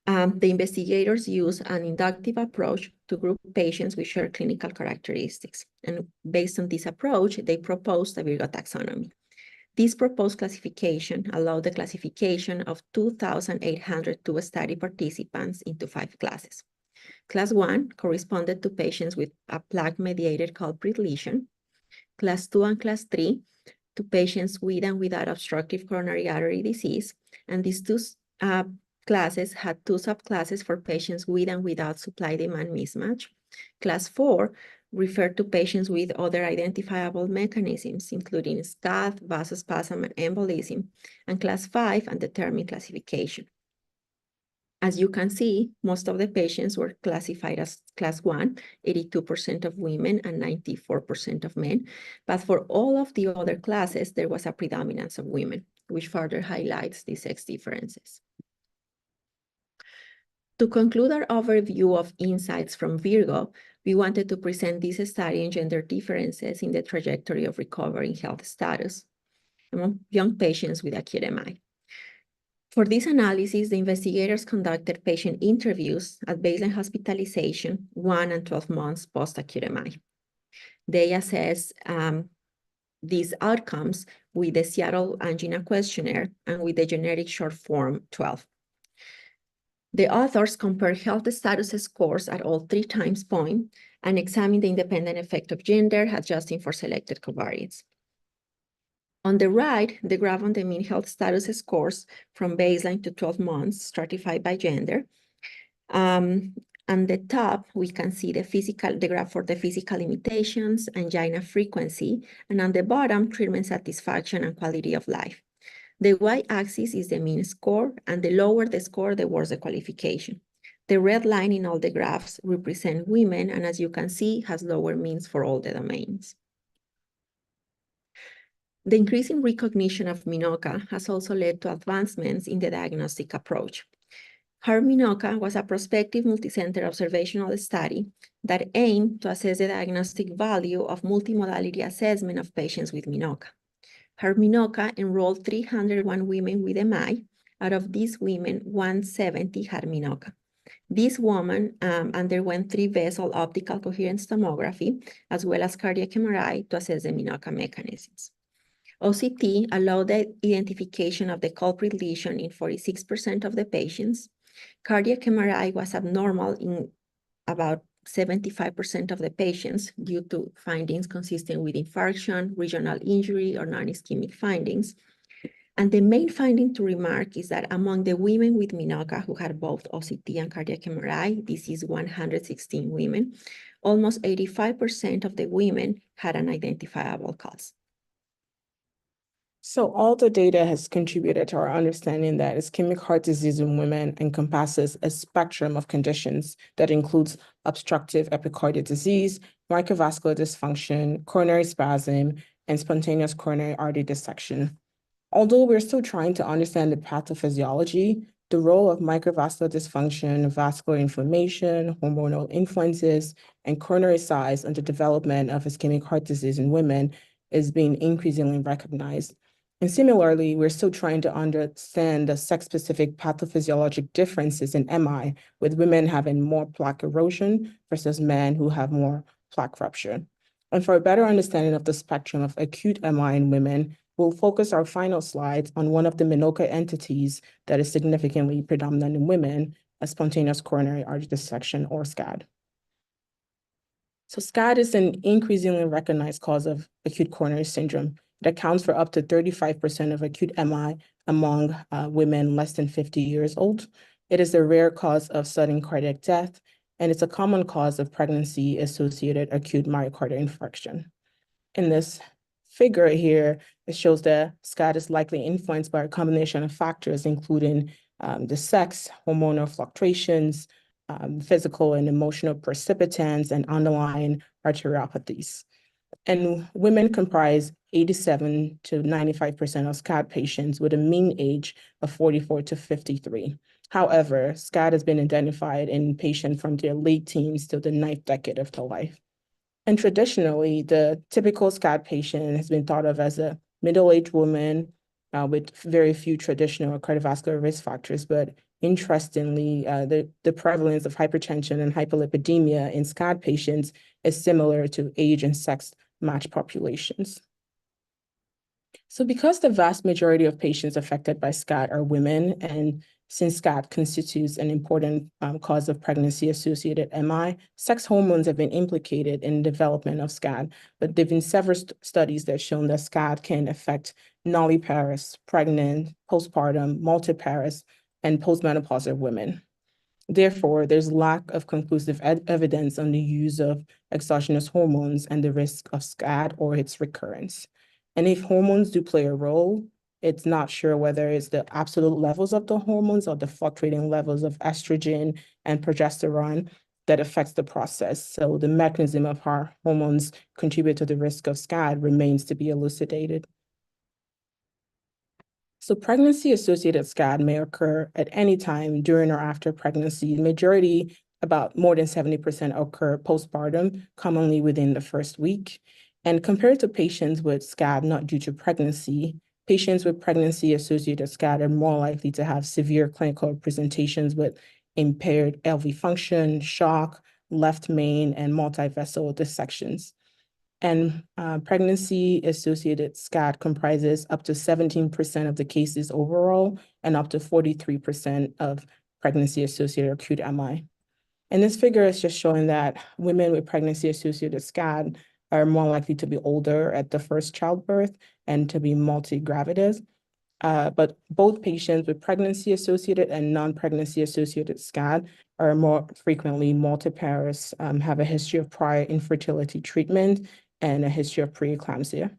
the investigators use an inductive approach to group patients with shared clinical characteristics. And based on this approach, they proposed a Virgo taxonomy. This proposed classification allowed the classification of 2,802 study participants into 5 classes. Class 1 corresponded to patients with a plaque-mediated culprit lesion. Class 2 and Class 3 to patients with and without obstructive coronary artery disease. And these two classes had 2 subclasses for patients with and without supply-demand mismatch. Class 4 referred to patients with other identifiable mechanisms, including SCAD, vasospasm, and embolism. And Class 5, undetermined classification. As you can see, most of the patients were classified as Class 1, 82% of women and 94% of men. But for all of the other classes, there was a predominance of women, which further highlights the sex differences. To conclude our overview of insights from Virgo, we wanted to present this study in gender differences in the trajectory of recovering health status among young patients with acute MI. For this analysis, the investigators conducted patient interviews at baseline hospitalization, 1 and 12 months post-acute MI. They assessed these outcomes with the Seattle Angina Questionnaire and with the generic short form 12. The authors compared health status scores at all 3 time points and examined the independent effect of gender, adjusting for selected covariates. On the right, the graph on the mean health status scores from baseline to 12 months, stratified by gender. On the top, we can see the graph for the physical limitations, angina frequency, and on the bottom, treatment satisfaction and quality of life. The y-axis is the mean score, and the lower the score, the worse the qualification. The red line in all the graphs represent women, and as you can see, has lower means for all the domains. The increasing recognition of MINOCA has also led to advancements in the diagnostic approach. HEART-MINOCA was a prospective multicenter observational study that aimed to assess the diagnostic value of multimodality assessment of patients with MINOCA. HEART-MINOCA enrolled 301 women with MI. Out of these women, 170 had MINOCA. These women underwent 3-vessel optical coherence tomography, as well as cardiac MRI to assess the MINOCA mechanisms. OCT allowed the identification of the culprit lesion in 46% of the patients. Cardiac MRI was abnormal in about 75% of the patients due to findings consistent with infarction, regional injury, or non-ischemic findings. And the main finding to remark is that among the women with MINOCA who had both OCT and cardiac MRI, this is 116 women, almost 85% of the women had an identifiable cause. So all the data has contributed to our understanding that ischemic heart disease in women encompasses a spectrum of conditions that includes obstructive epicardial disease, microvascular dysfunction, coronary spasm, and spontaneous coronary artery dissection. Although we're still trying to understand the pathophysiology, the role of microvascular dysfunction, vascular inflammation, hormonal influences, and coronary size in the development of ischemic heart disease in women is being increasingly recognized. And similarly, we're still trying to understand the sex-specific pathophysiologic differences in MI, with women having more plaque erosion versus men who have more plaque rupture. And for a better understanding of the spectrum of acute MI in women, we'll focus our final slides on one of the MINOCA entities that is significantly predominant in women, a spontaneous coronary artery dissection, or SCAD. So SCAD is an increasingly recognized cause of acute coronary syndrome. It accounts for up to 35% of acute MI among women less than 50 years old. It is a rare cause of sudden cardiac death, and it's a common cause of pregnancy-associated acute myocardial infarction. In this figure here, it shows that SCAD is likely influenced by a combination of factors, including the sex, hormonal fluctuations, physical and emotional precipitants, and underlying arteriopathies. And women comprise 87 to 95% of SCAD patients with a mean age of 44 to 53. However, SCAD has been identified in patients from their late teens to the 9th decade of their life. And traditionally, the typical SCAD patient has been thought of as a middle-aged woman with very few traditional cardiovascular risk factors. But interestingly, the prevalence of hypertension and hyperlipidemia in SCAD patients is similar to age and sex matched populations. So because the vast majority of patients affected by SCAD are women, and since SCAD constitutes an important cause of pregnancy-associated MI, sex hormones have been implicated in the development of SCAD, but there have been several studies that have shown that SCAD can affect nulliparous, pregnant, postpartum, multiparous, and postmenopausal women. Therefore, there's lack of conclusive evidence on the use of exogenous hormones and the risk of SCAD or its recurrence. And if hormones do play a role, it's not sure whether it's the absolute levels of the hormones or the fluctuating levels of estrogen and progesterone that affects the process. So the mechanism of how hormones contribute to the risk of SCAD remains to be elucidated. So pregnancy-associated SCAD may occur at any time during or after pregnancy. The majority, about more than 70%, occur postpartum, commonly within the first week. And compared to patients with SCAD not due to pregnancy, patients with pregnancy-associated SCAD are more likely to have severe clinical presentations with impaired LV function, shock, left main, and multivessel dissections. And pregnancy-associated SCAD comprises up to 17% of the cases overall and up to 43% of pregnancy-associated acute MI. And this figure is just showing that women with pregnancy-associated SCAD are more likely to be older at the first childbirth and to be multi-gravidas. But both patients with pregnancy-associated and non-pregnancy-associated SCAD are more frequently multiparous, have a history of prior infertility treatment, and a history of preeclampsia.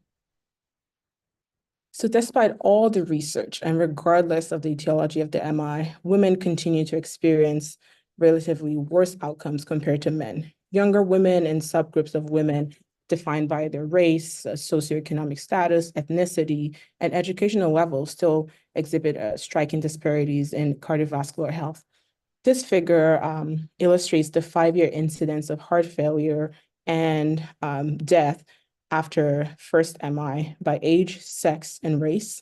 So despite all the research and regardless of the etiology of the MI, women continue to experience relatively worse outcomes compared to men. Younger women and subgroups of women defined by their race, socioeconomic status, ethnicity, and educational level still exhibit striking disparities in cardiovascular health. This figure illustrates the 5-year incidence of heart failure and death after first MI by age, sex, and race.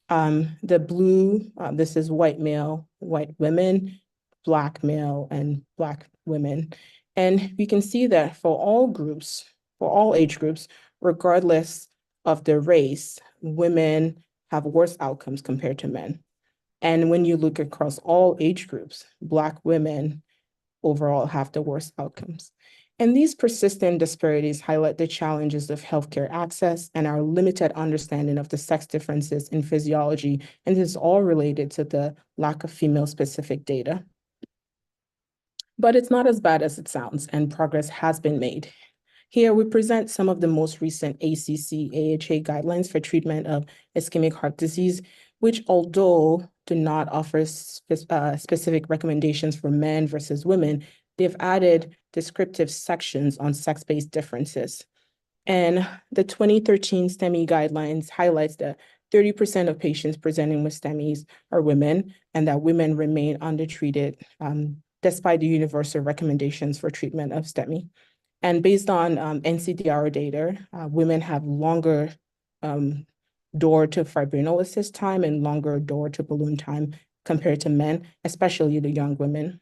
The blue, this is white male, white women, Black male, and Black women. And we can see that for all groups, for all age groups, regardless of their race, women have worse outcomes compared to men. And when you look across all age groups, Black women overall have the worst outcomes. And these persistent disparities highlight the challenges of healthcare access and our limited understanding of the sex differences in physiology. And this is all related to the lack of female-specific data. But it's not as bad as it sounds, and progress has been made. Here, we present some of the most recent ACC/AHA guidelines for treatment of ischemic heart disease, which, although do not offer specific recommendations for men versus women, they've added descriptive sections on sex-based differences. And the 2013 STEMI guidelines highlights that 30% of patients presenting with STEMIs are women, and that women remain undertreated despite the universal recommendations for treatment of STEMI. And based on NCDR data, women have longer door to fibrinolysis time and longer door to balloon time compared to men, especially the young women.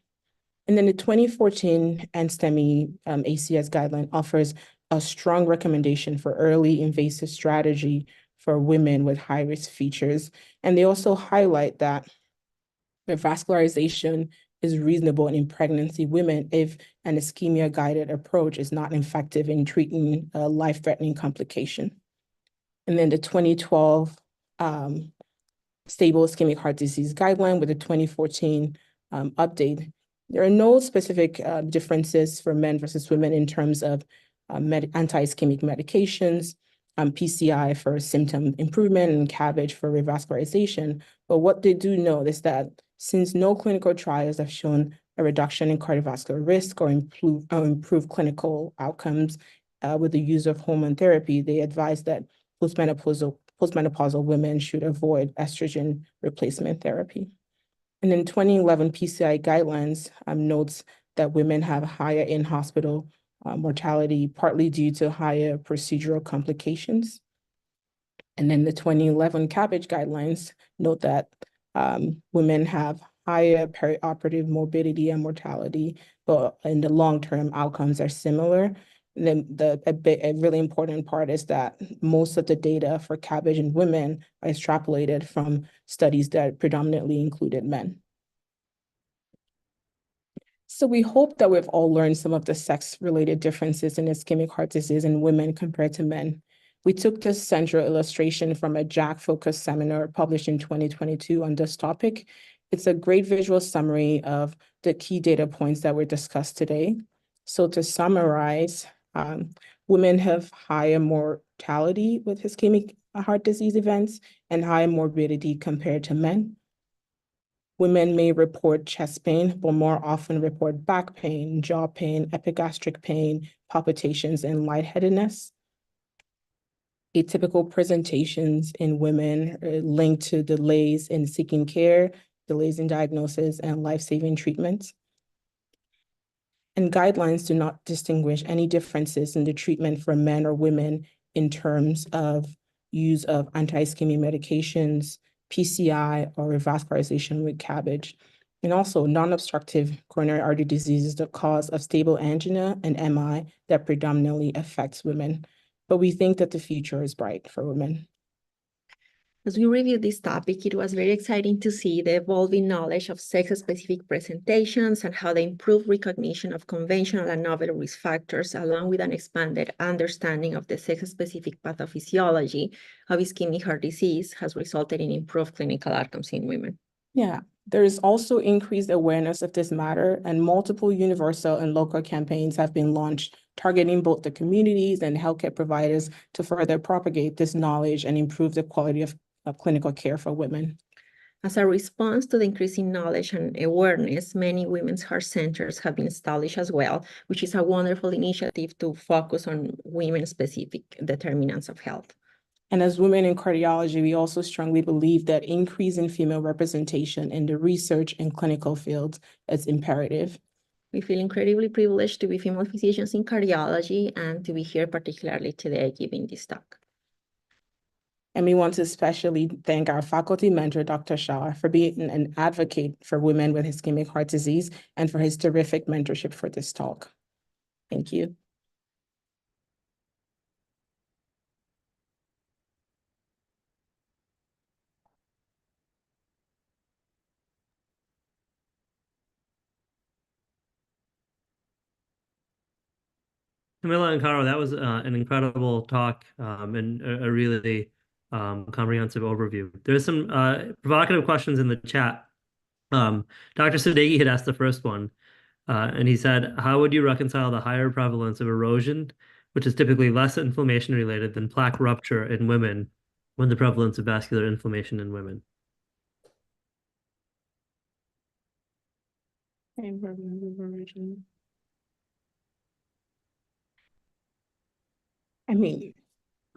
And then the 2014 NSTEMI ACS guideline offers a strong recommendation for early invasive strategy for women with high-risk features. And they also highlight that revascularization is reasonable in pregnancy women if an ischemia-guided approach is not effective in treating a life-threatening complication. And then the 2012 stable ischemic heart disease guideline with the 2014 update. There are no specific differences for men versus women in terms of anti-ischemic medications, PCI for symptom improvement, and CABG for revascularization. But what they do note is that since no clinical trials have shown a reduction in cardiovascular risk or improve clinical outcomes with the use of hormone therapy, they advise that postmenopausal women should avoid estrogen replacement therapy. And in 2011 PCI guidelines notes that women have higher in-hospital mortality, partly due to higher procedural complications. And then the 2011 CABG guidelines note that women have higher perioperative morbidity and mortality, but in the long-term outcomes are similar. And then a really important part is that most of the data for CABG in women are extrapolated from studies that predominantly included men. So we hope that we've all learned some of the sex-related differences in ischemic heart disease in women compared to men. We took this central illustration from a JACC-focused seminar published in 2022 on this topic. It's a great visual summary of the key data points that were discussed today. So to summarize, women have higher mortality with ischemic heart disease events and higher morbidity compared to men. Women may report chest pain, but more often report back pain, jaw pain, epigastric pain, palpitations, and lightheadedness. Atypical presentations in women are linked to delays in seeking care, delays in diagnosis, and life-saving treatments. And guidelines do not distinguish any differences in the treatment for men or women in terms of use of anti-ischemic medications, PCI, or revascularization with CABG. And also non-obstructive coronary artery disease is the cause of stable angina and MI that predominantly affects women. But we think that the future is bright for women. As we reviewed this topic, it was very exciting to see the evolving knowledge of sex-specific presentations and how the improved recognition of conventional and novel risk factors, along with an expanded understanding of the sex-specific pathophysiology of ischemic heart disease, has resulted in improved clinical outcomes in women. Yeah, there is also increased awareness of this matter, and multiple universal and local campaigns have been launched targeting both the communities and healthcare providers to further propagate this knowledge and improve the quality of clinical care for women. As a response to the increasing knowledge and awareness, many women's heart centers have been established as well, which is a wonderful initiative to focus on women-specific determinants of health. And as women in cardiology, we also strongly believe that increase in female representation in the research and clinical fields is imperative. We feel incredibly privileged to be female physicians in cardiology and to be here particularly today giving this talk. And we want to especially thank our faculty mentor, Dr. Shah, for being an advocate for women with ischemic heart disease and for his terrific mentorship for this talk. Thank you. Camilla and Caro, that was an incredible talk and a really comprehensive overview. There's some provocative questions in the chat. Dr. Sadeghi had asked the first one, and he said, how would you reconcile the higher prevalence of erosion, which is typically less inflammation related than plaque rupture in women, when the prevalence of vascular inflammation in women? I mean,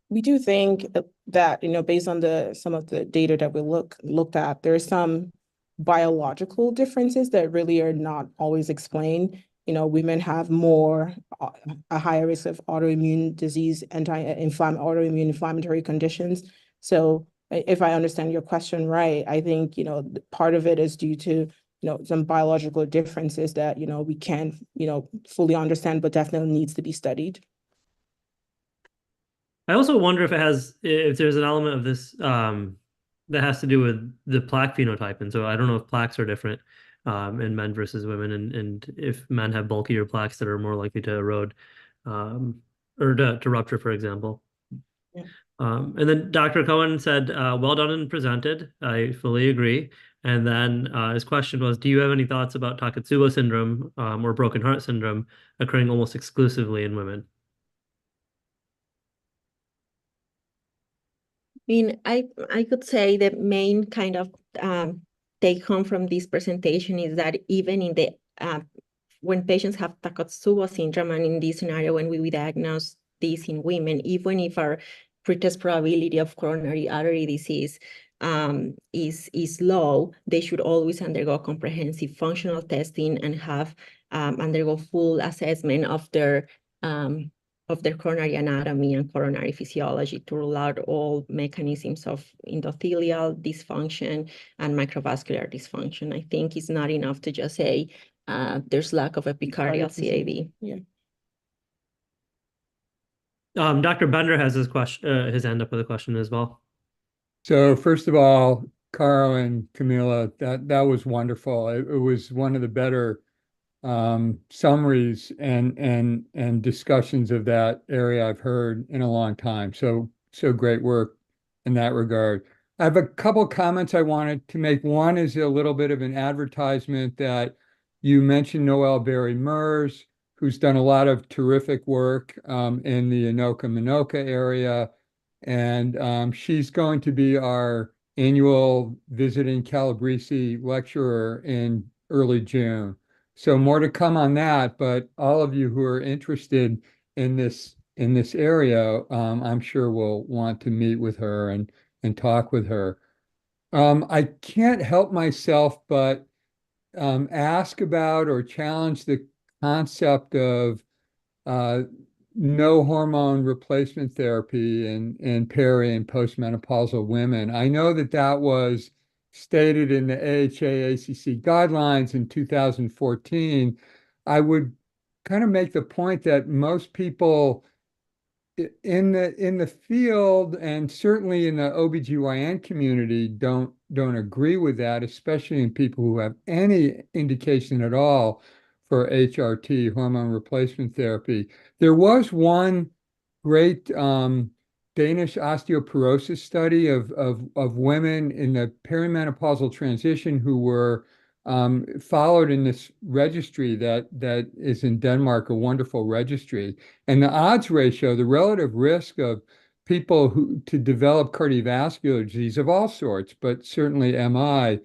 we do think that, based on some of the data that we looked at, there are some biological differences that really are not always explained. Women have a higher risk of autoimmune disease, autoimmune inflammatory conditions. So if I understand your question right, I think, part of it is due to, some biological differences that, we can't, fully understand, but definitely needs to be studied. I also wonder if there's an element of this that has to do with the plaque phenotype. And so I don't know if plaques are different in men versus women, and if men have bulkier plaques that are more likely to erode or to rupture, for example. Yeah. And then Dr. Cohen said, well done and presented. I fully agree. And then his question was, do you have any thoughts about Takotsubo syndrome or broken heart syndrome occurring almost exclusively in women? I could say the main kind of take home from this presentation is that even in the when patients have Takotsubo syndrome, and in this scenario when we diagnose this in women, even if our pretest probability of coronary artery disease is low, they should always undergo comprehensive functional testing and have undergo full assessment of their coronary anatomy and coronary physiology to rule out all mechanisms of endothelial dysfunction and microvascular dysfunction. I think it's not enough to just say there's lack of epicardial CAV. Yeah. Dr. Bender has his hand up with a question as well. So first of all, Caro and Camila, that was wonderful. It was one of the better summaries and discussions of that area I've heard in a long time. So great work in that regard. I have a couple comments I wanted to make. One is a little bit of an advertisement that you mentioned Noelle Berry-Mers, who's done a lot of terrific work in the Anoka-Minoka area. And she's going to be our annual visiting Calabrese lecturer in early June. So more to come on that, but all of you who are interested in this area, I'm sure will want to meet with her and talk with her. I can't help myself but ask about or challenge the concept of no hormone replacement therapy in peri and postmenopausal women. I know that was stated in the AHA-ACC guidelines in 2014. I would kind of make the point that most people in the field and certainly in the OBGYN community don't agree with that, especially in people who have any indication at all for HRT, hormone replacement therapy. There was one great Danish osteoporosis study of women in the perimenopausal transition who were followed in this registry that is in Denmark, a wonderful registry. And the odds ratio, the relative risk of people to develop cardiovascular disease of all sorts, but certainly MI,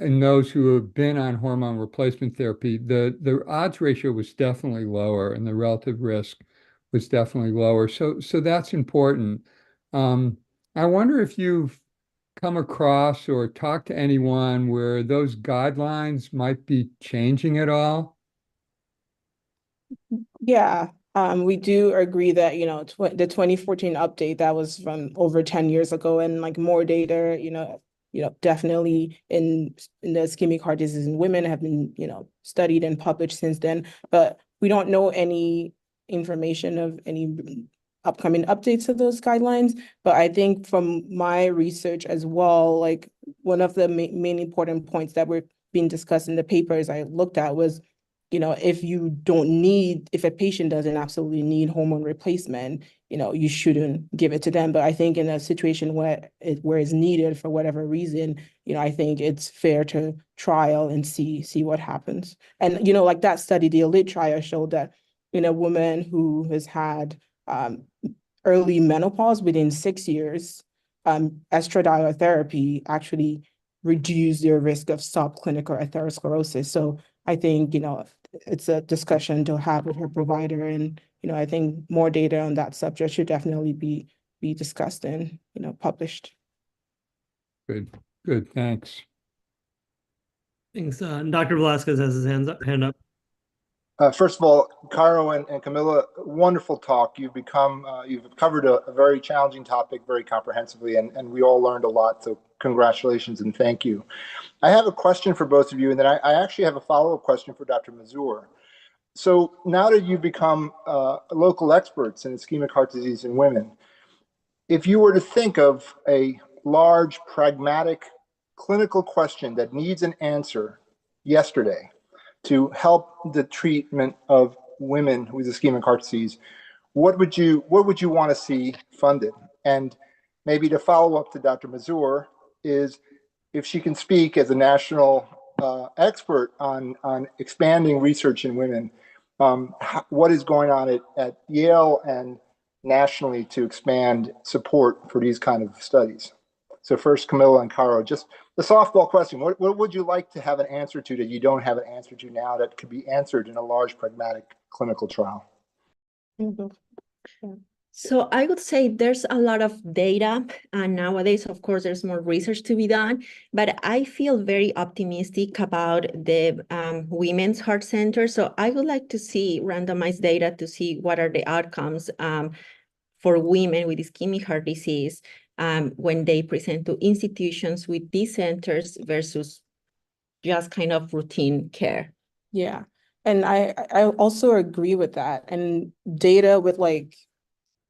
and those who have been on hormone replacement therapy, the odds ratio was definitely lower and the relative risk was definitely lower. So that's important. I wonder if you've come across or talked to anyone where those guidelines might be changing at all? Yeah, we do agree that, the 2014 update that was from over 10 years ago and like more data, definitely in the ischemic heart disease in women have been, studied and published since then, but we don't know any information of any upcoming updates of those guidelines. But I think from my research as well, like one of the main important points that were being discussed in the papers I looked at was, if a patient doesn't absolutely need hormone replacement, you shouldn't give it to them. But I think in a situation where it's needed for whatever reason, I think it's fair to trial and see what happens. And, like that study, the ELITE trial showed that in a woman who has had early menopause within 6 years, estradiol therapy actually reduced their risk of subclinical atherosclerosis. So I think, it's a discussion to have with her provider. And, I think more data on that subject should definitely be discussed and, published. Good, thanks. Thanks. Dr. Velasquez has his hand up. First of all, Caro and Camila, wonderful talk. You've covered a very challenging topic very comprehensively, and we all learned a lot. So congratulations and thank you. I have a question for both of you, and then I actually have a follow-up question for Dr. Mazur. So now that you've become local experts in ischemic heart disease in women, if you were to think of a large, pragmatic, clinical question that needs an answer yesterday to help the treatment of women with ischemic heart disease, what would you want to see funded? And maybe to follow up to Dr. Mazur is if she can speak as a national expert on expanding research in women, what is going on at Yale and nationally to expand support for these kind of studies? So first, Camilla and Caro, just the softball question. What would you like to have an answer to that you don't have an answer to now that could be answered in a large pragmatic clinical trial? Mm-hmm. So I would say there's a lot of data, and nowadays, of course, there's more research to be done, but I feel very optimistic about the Women's Heart Center. So I would like to see randomized data to see what are the outcomes for women with ischemic heart disease when they present to institutions with these centers versus just kind of routine care. Yeah. And I also agree with that. And data with like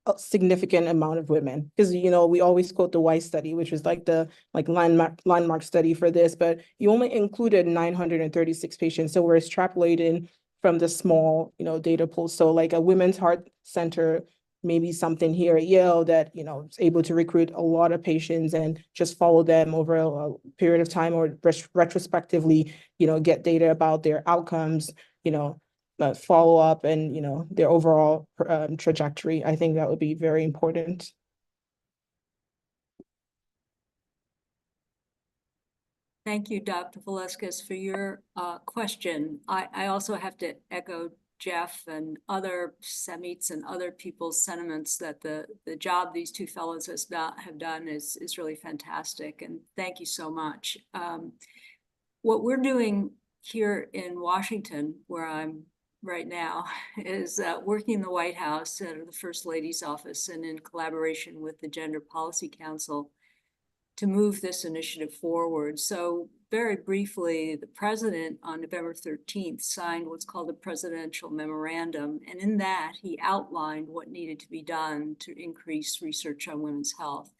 a significant amount of women, because we always quote the Y study, which was like the landmark study for this, but you only included 936 patients. So we're extrapolating from the small data pool. So like a women's heart center, maybe something here at Yale that is able to recruit a lot of patients and just follow them over a period of time, or retrospectively get data about their outcomes, follow up and their overall trajectory. I think that would be very important. Thank you, Dr. Velasquez, for your question. I also have to echo Jeff and other Samits and other people's sentiments that the job these two fellows have done is really fantastic. And thank you so much. What we're doing here in Washington, where I'm right now, is working in the White House at the First Lady's office and in collaboration with the Gender Policy Council to move this initiative forward. So very briefly, the president on November 13th signed what's called a presidential memorandum. And in that, he outlined what needed to be done to increase research on women's health.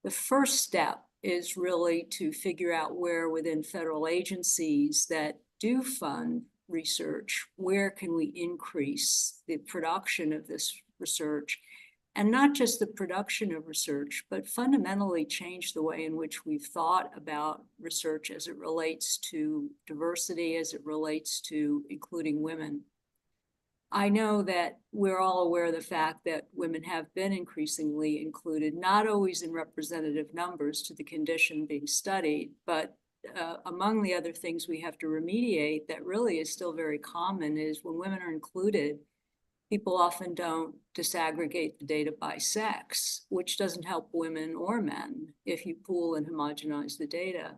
The first step is really to figure out where within federal agencies that do fund research, where can we increase the production of this research? And not just the production of research, but fundamentally change the way in which we've thought about research as it relates to diversity, as it relates to including women. I know that we're all aware of the fact that women have been increasingly included, not always in representative numbers to the condition being studied, but among the other things we have to remediate that really is still very common is when women are included, people often don't disaggregate the data by sex, which doesn't help women or men if you pool and homogenize the data.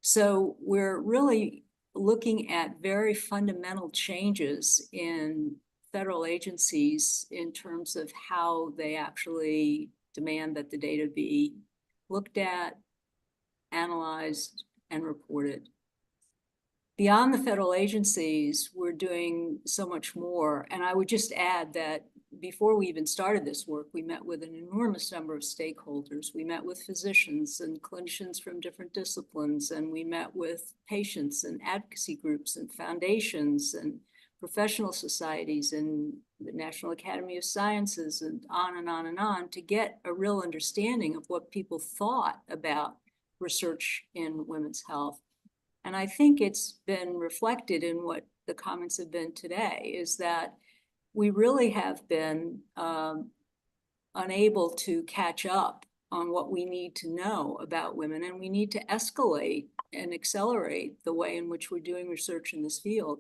So we're really looking at very fundamental changes in federal agencies in terms of how they actually demand that the data be looked at, analyzed, and reported. Beyond the federal agencies, we're doing so much more. And I would just add that before we even started this work, we met with an enormous number of stakeholders. We met with physicians and clinicians from different disciplines, and we met with patients and advocacy groups and foundations and professional societies and the National Academy of Sciences and on and on and on to get a real understanding of what people thought about research in women's health. And I think it's been reflected in what the comments have been today, is that we really have been unable to catch up on what we need to know about women, and we need to escalate and accelerate the way in which we're doing research in this field.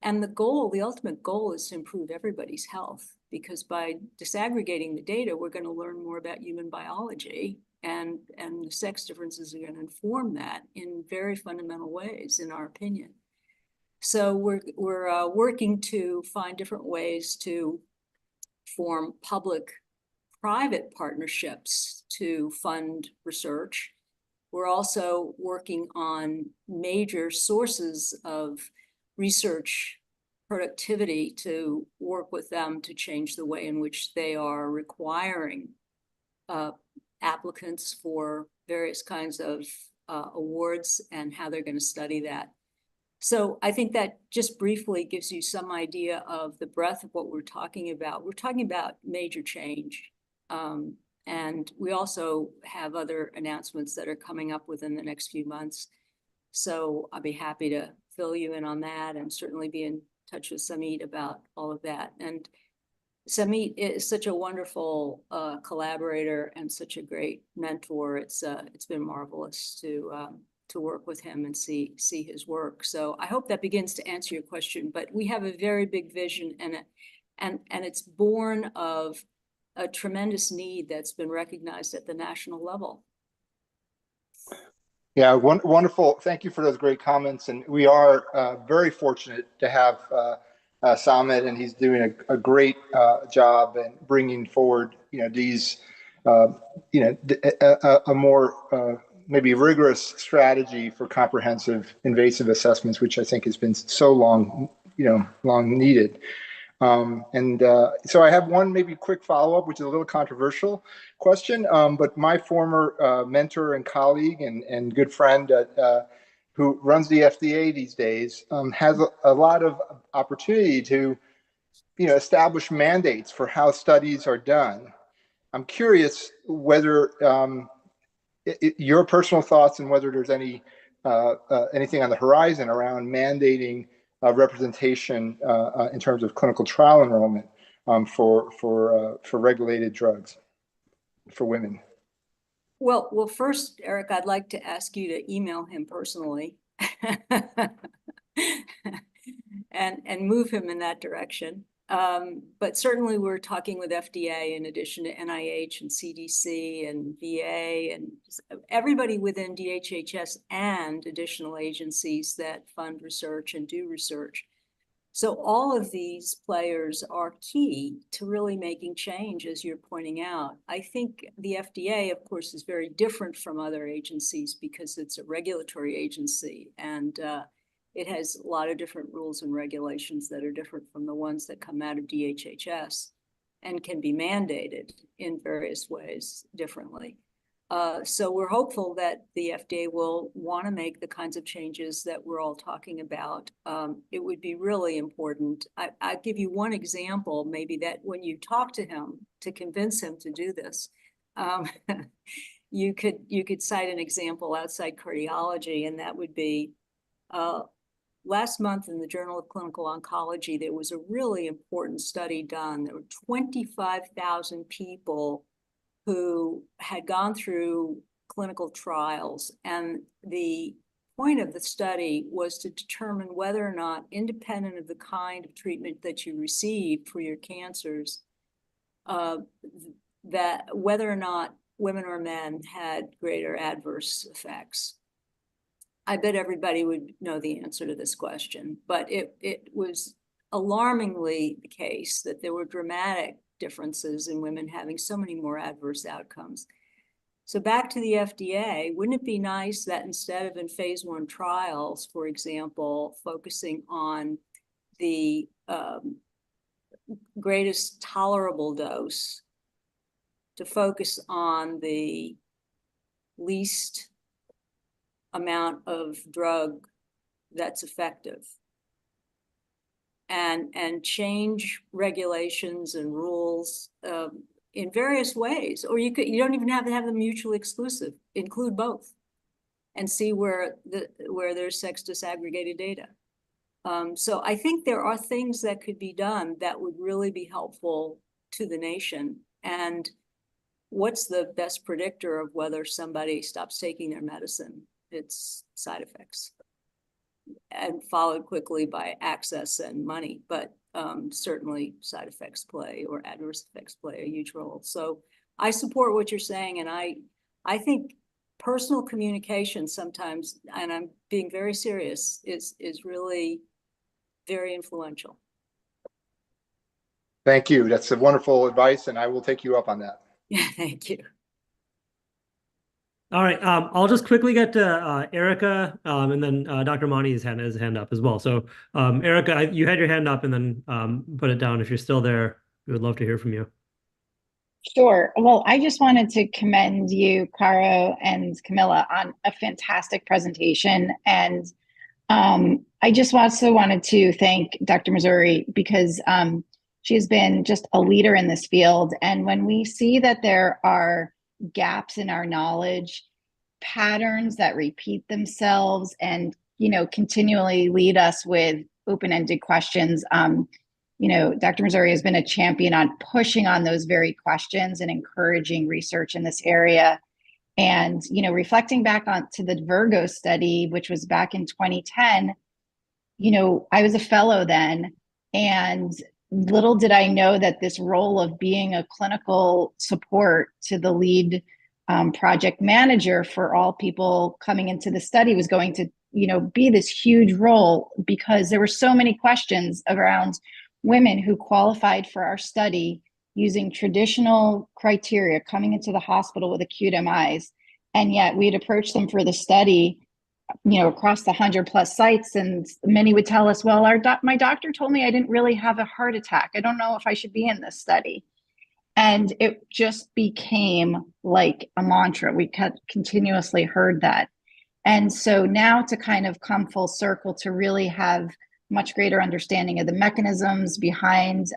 And the ultimate goal is to improve everybody's health, because by disaggregating the data, we're going to learn more about human biology. And the sex differences are going to inform that in very fundamental ways, in our opinion. So we're working to find different ways to form public-private partnerships to fund research. We're also working on major sources of research productivity to work with them to change the way in which they are requiring applicants for various kinds of awards and how they're going to study that. So I think that just briefly gives you some idea of the breadth of what we're talking about. We're talking about major change. And we also have other announcements that are coming up within the next few months. So I'll be happy to fill you in on that and certainly be in touch with Samit about all of that. And Samit is such a wonderful collaborator and such a great mentor. It's been marvelous to work with him and see his work. So I hope that begins to answer your question. But we have a very big vision, and it's born of a tremendous need that's been recognized at the national level. Yeah, wonderful. Thank you for those great comments. And we are very fortunate to have Samit, and he's doing a great job in bringing forward, these, a more maybe rigorous strategy for comprehensive invasive assessments, which I think has been so long needed. So I have one maybe quick follow-up, which is a little controversial question, but my former mentor and colleague and good friend who runs the FDA these days has a lot of opportunity to establish mandates for how studies are done. I'm curious whether your personal thoughts and whether there's anything on the horizon around mandating representation in terms of clinical trial enrollment for regulated drugs for women. Well, first, Eric, I'd like to ask you to email him personally and move him in that direction. But certainly we're talking with FDA in addition to NIH and CDC and VA and everybody within DHHS and additional agencies that fund research and do research. So all of these players are key to really making change, as you're pointing out. I think the FDA, of course, is very different from other agencies because it's a regulatory agency, and it has a lot of different rules and regulations that are different from the ones that come out of DHHS and can be mandated in various ways differently. So we're hopeful that the FDA will want to make the kinds of changes that we're all talking about. It would be really important. I'll give you one example, maybe, that when you talk to him to convince him to do this, you could cite an example outside cardiology, and that would be last month in the Journal of Clinical Oncology, there was a really important study done. There were 25,000 people who had gone through clinical trials, and the point of the study was to determine whether or not, independent of the kind of treatment that you received for your cancers, that whether or not women or men had greater adverse effects. I bet everybody would know the answer to this question, but it was alarmingly the case that there were dramatic differences in women having so many more adverse outcomes. So back to the FDA, wouldn't it be nice that instead of in phase 1 trials, for example, focusing on the greatest tolerable dose, to focus on the least amount of drug that's effective, and change regulations and rules in various ways? Or you don't even have to have them mutually exclusive. Include both, and see where there's sex disaggregated data. So I think there are things that could be done that would really be helpful to the nation. And what's the best predictor of whether somebody stops taking their medicine? It's side effects, and followed quickly by access and money, but certainly side effects play, or adverse effects play, a huge role. So I support what you're saying, and I think personal communication sometimes, and I'm being very serious, is really very influential. Thank you. That's a wonderful advice, and I will take you up on that. Yeah, thank you. All right, I'll just quickly get to Erica, and then Dr. Monty has his hand up as well. So Erica, you had your hand up, and then put it down if you're still there. We would love to hear from you. Sure. Well, I just wanted to commend you, Caro and Camilla, on a fantastic presentation. And I just also wanted to thank Dr. Missouri, because she has been just a leader in this field. And when we see that there are gaps in our knowledge, patterns that repeat themselves, and continually lead us with open-ended questions, Dr. Missouri has been a champion on pushing on those very questions and encouraging research in this area. And reflecting back on to the Virgo study, which was back in 2010, I was a fellow then, and little did I know that this role of being a clinical support to the lead project manager for all people coming into the study was going to, be this huge role, because there were so many questions around women who qualified for our study using traditional criteria coming into the hospital with acute MIs. And yet we had approached them for the study, across the 100+ sites, and many would tell us, well, my doctor told me I didn't really have a heart attack. I don't know if I should be in this study. And it just became like a mantra. We continuously heard that. And so now to kind of come full circle to really have much greater understanding of the mechanisms behind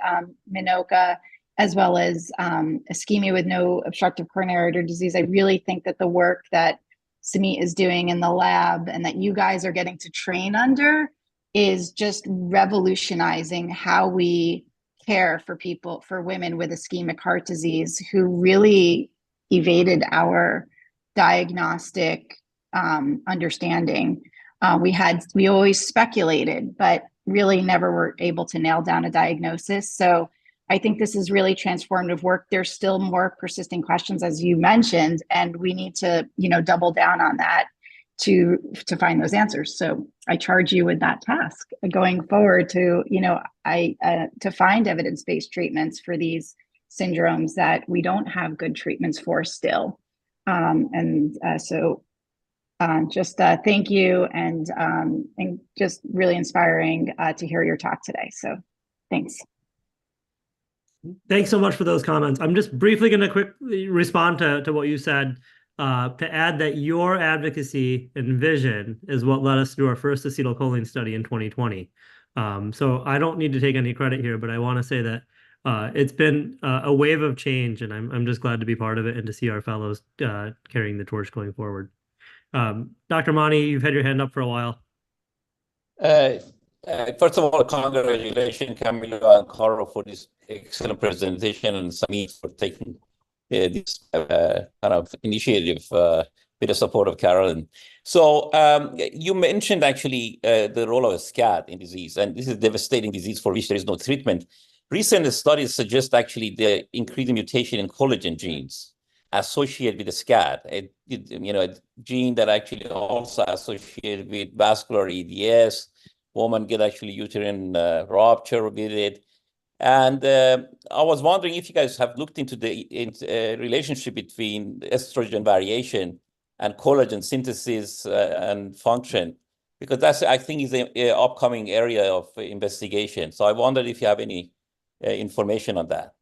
MINOCA, as well as ischemia with no obstructive coronary artery disease, I really think that the work that Samit is doing in the lab and that you guys are getting to train under is just revolutionizing how we care for women with ischemic heart disease who really evaded our diagnostic understanding. We always speculated, but really never were able to nail down a diagnosis. So I think this is really transformative work. There's still more persisting questions, as you mentioned, and we need to, double down on that to find those answers. So I charge you with that task going forward to, to find evidence-based treatments for these syndromes that we don't have good treatments for still. Just thank you, and just really inspiring to hear your talk today. So thanks. Thanks so much for those comments. I'm just briefly going to quickly respond to what you said, to add that your advocacy and vision is what led us to do our first acetylcholine study in 2020. So I don't need to take any credit here, but I want to say that it's been a wave of change, and I'm just glad to be part of it and to see our fellows carrying the torch going forward. Dr. Mani, you've had your hand up for a while. First of all, congratulations, Camilo and Caro, for this excellent presentation, and Samit for taking this kind of initiative with the support of Carolyn. So you mentioned actually the role of SCAD in disease, and this is a devastating disease for which there is no treatment. Recent studies suggest actually the increasing mutation in collagen genes associated with the SCAD, a gene that actually also associated with vascular EDS. Women get actually uterine rupture with it. And I was wondering if you guys have looked into the relationship between estrogen variation and collagen synthesis and function, because that's, I think, is an upcoming area of investigation. So I wondered if you have any information on that.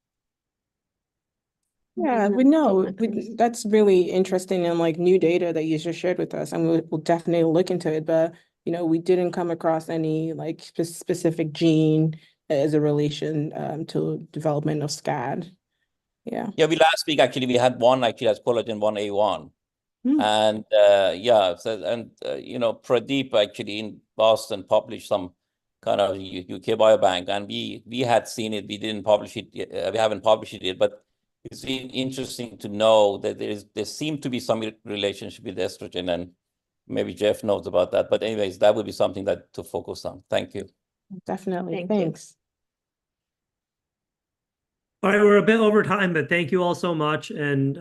Yeah, we know that's really interesting and like new data that you just shared with us, and we'll definitely look into it. But we didn't come across any like specific gene as a relation to development of SCAD. Yeah. Yeah, last week actually we had one actually as collagen 1A1. And Pradeep actually in Boston published some kind of UK Biobank, and we had seen it. We didn't publish it yet. We haven't published it yet, but it's interesting to know that there seems to be some relationship with estrogen, and maybe Jeff knows about that. But anyways, that would be something to focus on. Thank you. Definitely. Thanks. All right, we're a bit over time, but thank you all so much. And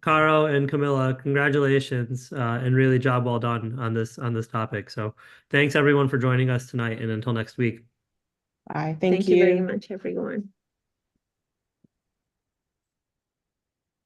Caro and Camilla, congratulations, and really job well done on this topic. So thanks everyone for joining us tonight, and until next week. Bye. Thank you very much, everyone.